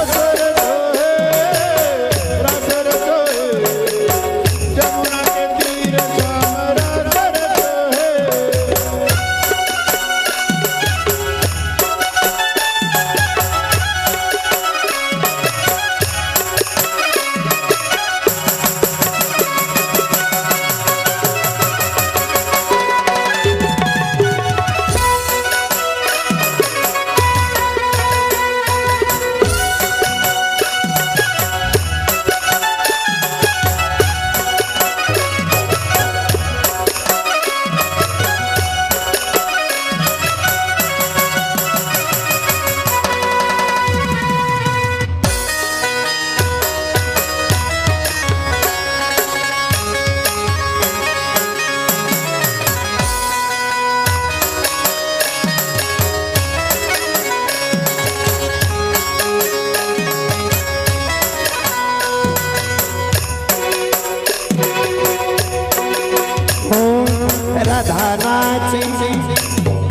नाचे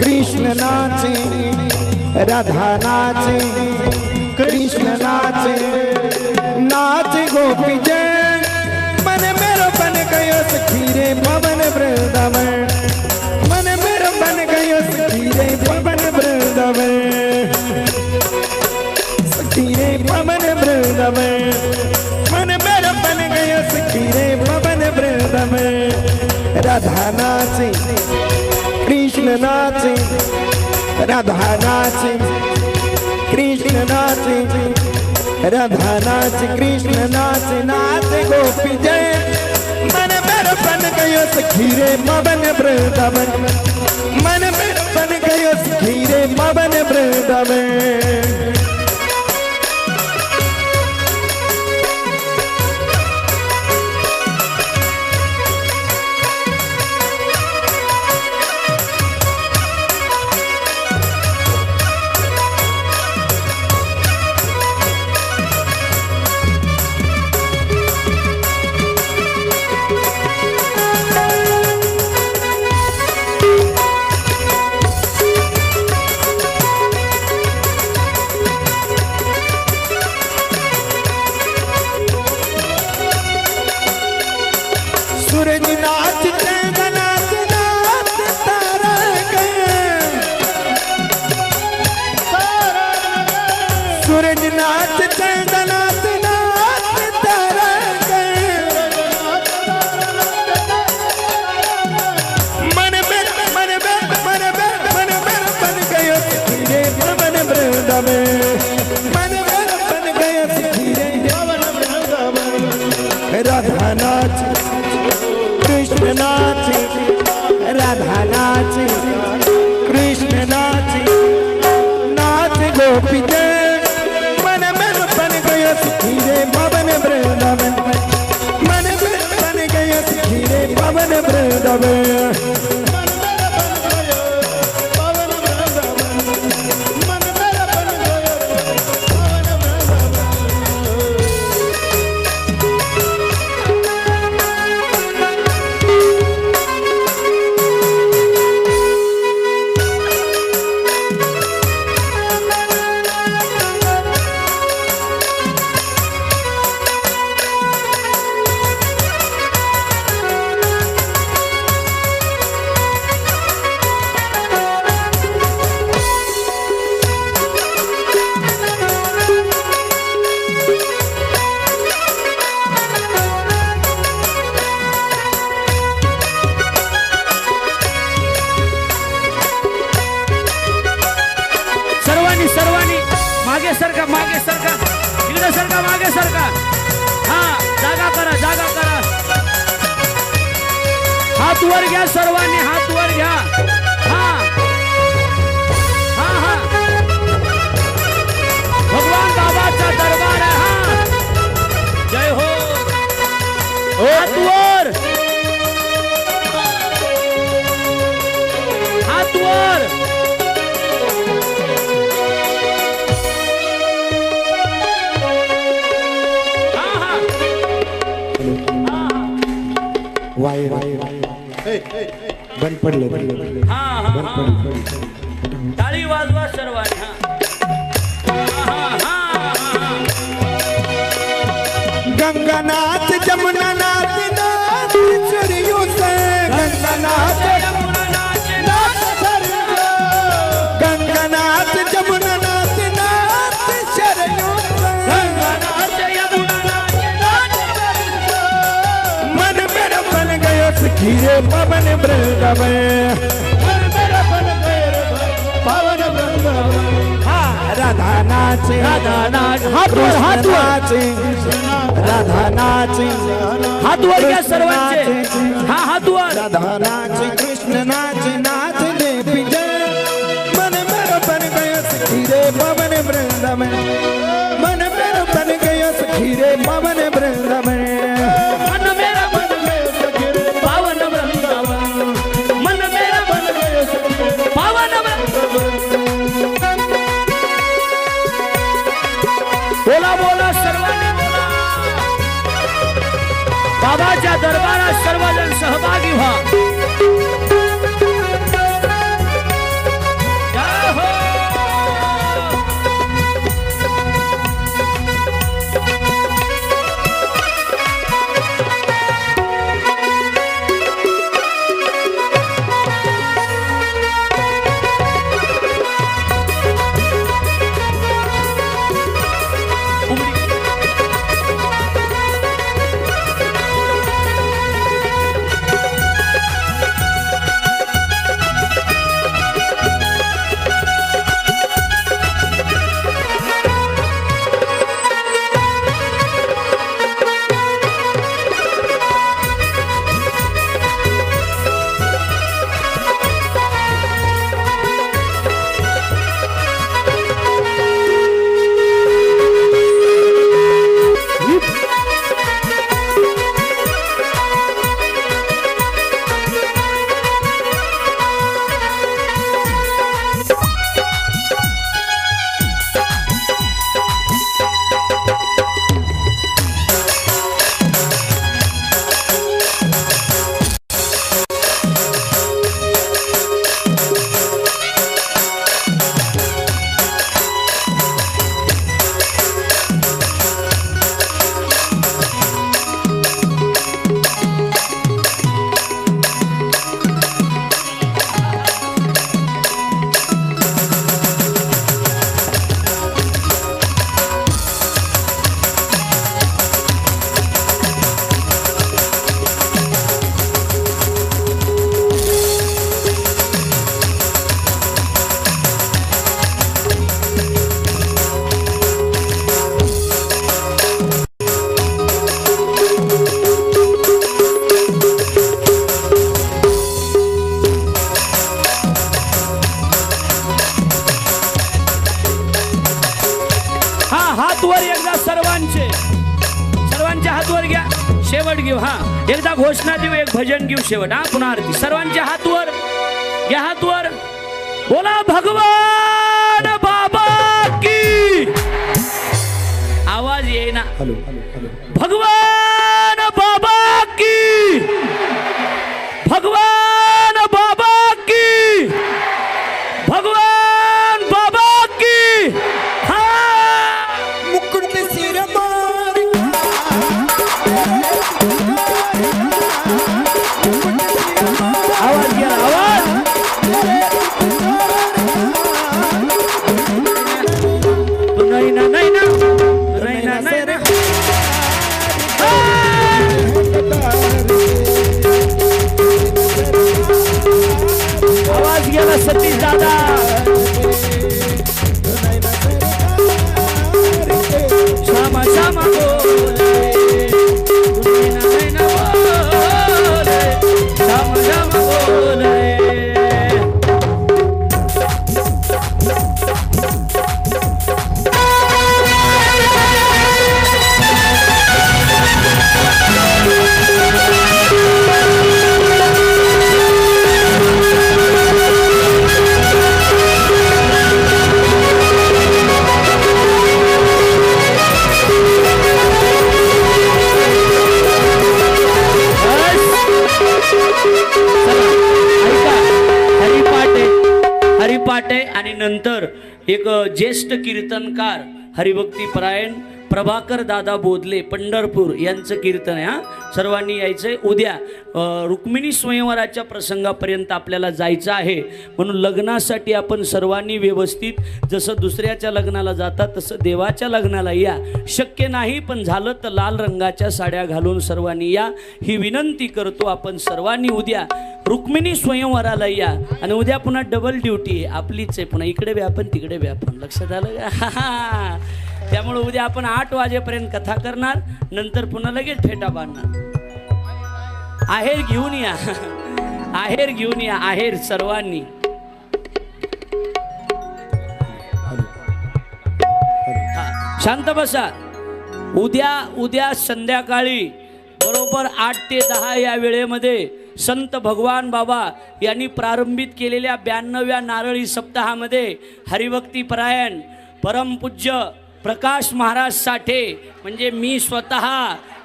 कृष्ण नाचे राधा नाचे कृष्ण नाचे नाचे गोपी जन मन मेरो बन गयो सखी रे पवन वृंदावन मन मेरो बन गयो सखी रे पवन वृंदावन सखी रे पवन वृंदावन मन मेरो बन गयो सखी रे पवन वृंदावन राधा नाचे कृष्ण नाचे राधा नाचे कृष्ण नाचे राधा नाचे कृष्ण नाचे नाचे गोपी जय मन मेरो बन गयो सखी रे पवन वृंदावन मन मेरो बन गयो सखी रे पवन वृंदावन सूरज नाच नाच नाच तारा सूरज नाच नाच नाच तारा मन में मन में मन में मन में बन गयो सखी रे पवन वृंदावन मन में बन गयो सखी रे पवन वृंदावन राधा नाच कृष्ण नाचे राधा नाचे कृष्ण नाचे नाचे गोपी जन मन में बन गयो सखी रे पवन वृंदावन मन में बन गयो सखी रे पवन वृंदावन सर्वांनी मागे सरका इकडे सरका मागे सरका हा जागा करा हात वर घ्या सर्वांनी हात वर घ्या हा हा हा भगवान बाबाचा दरबार आहे हा जय हो हात वर हात वर वाय बंद पडले हा हा हा टाळी वाजवा सर्वांनी हा हा हा गंगानाथ जमुनानाथ नाथ चरियो से गंगानाथ गंगानाथ जमुनानाथ नाथ चरियो मन मेरा बन गयो सखी रे पवन वृंदावन मन मेरा बन गयो पवन वृंदावन राधा नाचे हाथ नाचे राधा नाचे हात वर घ्या सर्वांचे हा हात वर राधा नाचे कृष्ण नाचे नाच देवी जय मन मेरा बन गयो सखी रे पवन वृंदावन मन मेरा बन गयो सखी रे पवन वृंदावन मन मेरा बन गयो सखी रे पावन वृंदावन मन मेरा बन गयो सखी रे पावन वृंदावन बोला सर्वांनी बोला बाबाच्या दरबारात सर्वजण सहभागी व्हा सर्वांचे सर्वांच्या हातवर घ्या. शेवट घेऊ. हा एकदा घोषणा देऊ, एक भजन घेऊ शेवट. हा पुन्हा आरती. सर्वांच्या हातवर घ्या. हातवर बोला भगवान बाबा की. आवाज येईना. भगवान बाबा की. भगवान बाबा की. भगवान बाबा की. हा मुकुट सिर मार आवाज घ्या. आवाज नाही ना नाही ना नाही ना नाही ना. आवाज गेला सतीश दादा. श्यामा श्यामा बोले. नाही ना बोले. श्यामा श्यामा बोले. हरिपाठ आहे आणि नंतर एक ज्येष्ठ कीर्तनकार हरिभक्ती परायण प्रभाकर दादा बोधले पंढरपूर यांचं कीर्तन आहे. हा सर्वांनी यायचंय. उद्या रुक्मिणी स्वयंवराच्या प्रसंगापर्यंत आपल्याला जायचं आहे. म्हणून लग्नासाठी आपण सर्वांनी व्यवस्थित, जसं दुसऱ्याच्या लग्नाला जातात तसं देवाच्या लग्नाला या. शक्य नाही पण झालं तर लाल रंगाच्या साड्या घालून सर्वांनी या ही विनंती करतो. आपण सर्वांनी उद्या रुक्मिणी स्वयंवराला या. आणि उद्या पुन्हा डबल ड्युटी आहे आपलीच आहे. पुन्हा इकडे बी आपण तिकडे बी आपण. लक्षात आलं का? त्यामुळे उद्या आपण 8 वाजेपर्यंत कथा करणार. नंतर पुन्हा लगेच फेटा बांधणार. आहेर घेऊन या. आहेर घेऊन या. आहेर सर्वांनी. शांत बसा. उद्या संध्याकाळी बरोबर 8 ते 10 या वेळेमध्ये संत भगवान बाबा यांनी प्रारंभित केलेल्या 92व्या नारळी सप्ताहामध्ये हरिभक्ती परायण परमपूज्य प्रकाश महाराज साठे म्हणजे मी स्वतः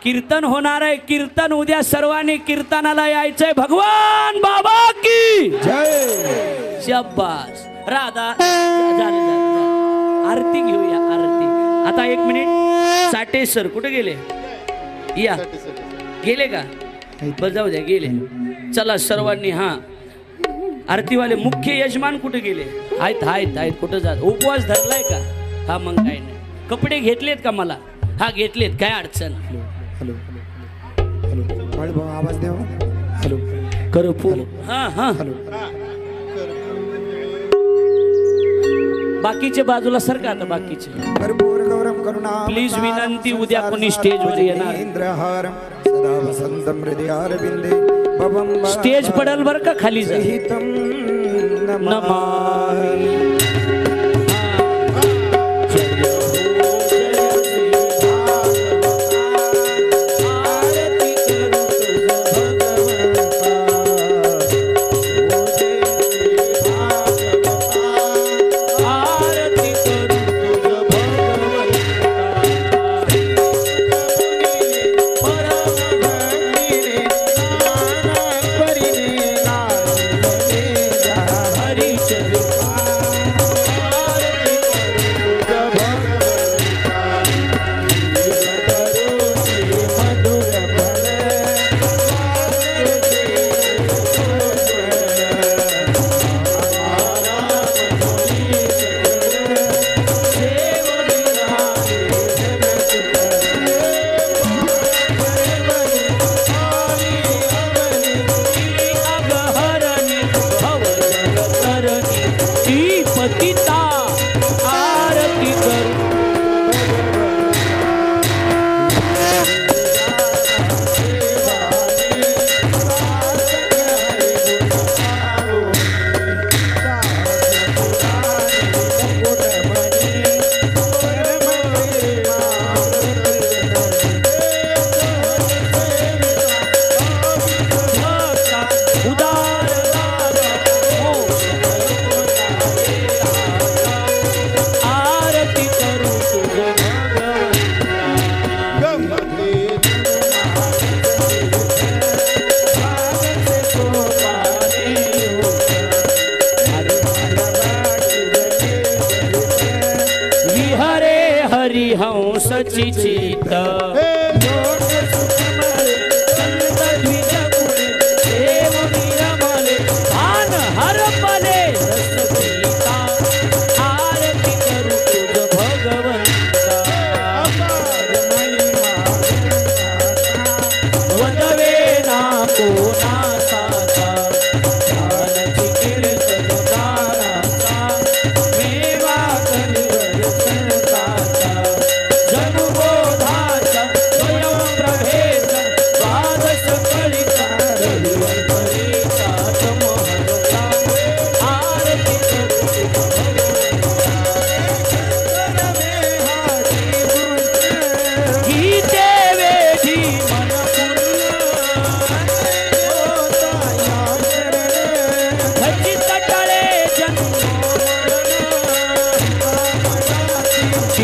कीर्तन होणार आहे. कीर्तन उद्या सर्वांनी कीर्तनाला यायचंय. भगवान बाबा की जय. शाबास. राधा झालं. आरती घेऊया. आरती. आता 1 मिनिट. साठे सर कुठे गेले? या गेले का? बरं जाऊ द्या. गेले. चला सर्वांनी. हा आरतीवाले मुख्य यजमान कुठे गेले? आहेत. कुठं जात? उपवास धरलाय का? हा मग काय नाही. कपडे घेतलेत का मला? हा घेतलेत. काय अडचण? हॅलो आवाज द्या. हॅलो करपूर. हा बाकीचे बाजूला सरका. आता बाकीचे कर्पूर गौरम करुणा प्लीज विनंती. उद्या कोणी स्टेजवर येणार? इंद्रहारम सदा वसंतम हृदयारविंदे भवम स्टेज पडल बर का खाली जा. सहितम नमामि.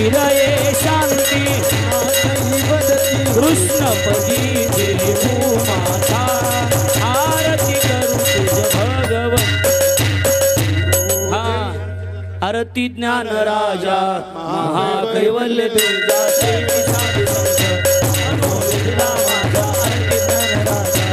चिरये शांती कृष्णपदी देऊ माता आरती करू तुझ भगवंत हा आरती ज्ञान राजा महाकैवल्य तुझा सेवी साधू संत मनोविधला माझा आरती ज्ञान राजा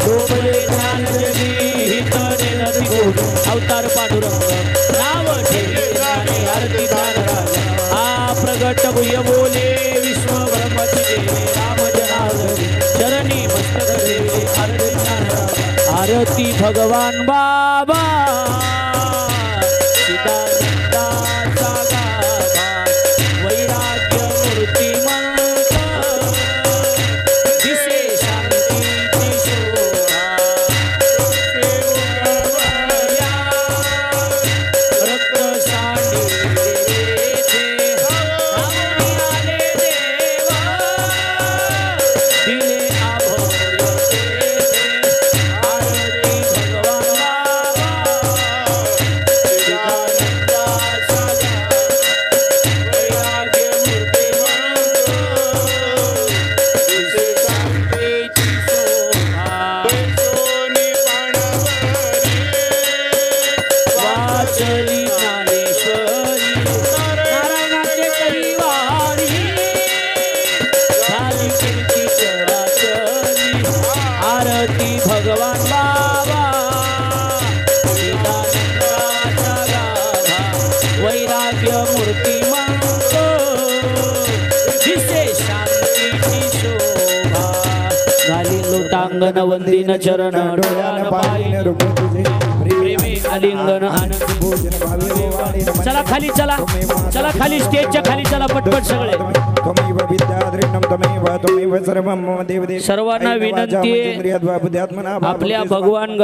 डोबळे ज्ञान जगी हितने नदी गोड अवतार पांडुरंग नाव ठेवी गाणे आरती ज्ञान राजा आ प्रगट भुय बोले विश्व ब्रह्मची देवे राम जनार्दनी चरणी मस्तक देवे आरती ज्ञान राजा आरती भगवान बाबा चिदानंदाचा गाभा वैराग्य मूर्तिमंत दिसे शांतीची शोभा सेवकवया रक्त सांडले धावून आले देव दिले आभोर आरती भगवान वाचली ज्ञानेश्वरी नारायणाचे कलिवारी झाली कीर्ती चराचरी आरती भगवान बाबा चिदानंदाचा गाभा वैराग्य मूर्तिमंत दिसे शांतीची शोभा झाली लोटांगण वंदीन चरण डोळ्यान पाहिन प्रेमी आलिंगन आनंद चला खाली चला खाली स्टेजच्या खाली चला पटपट सगळे त्वमेव विद्याधृष्णं त्वमेव सर्वं मम देवदेव सर्वांना विनंती आहे, आपल्या भगवान गड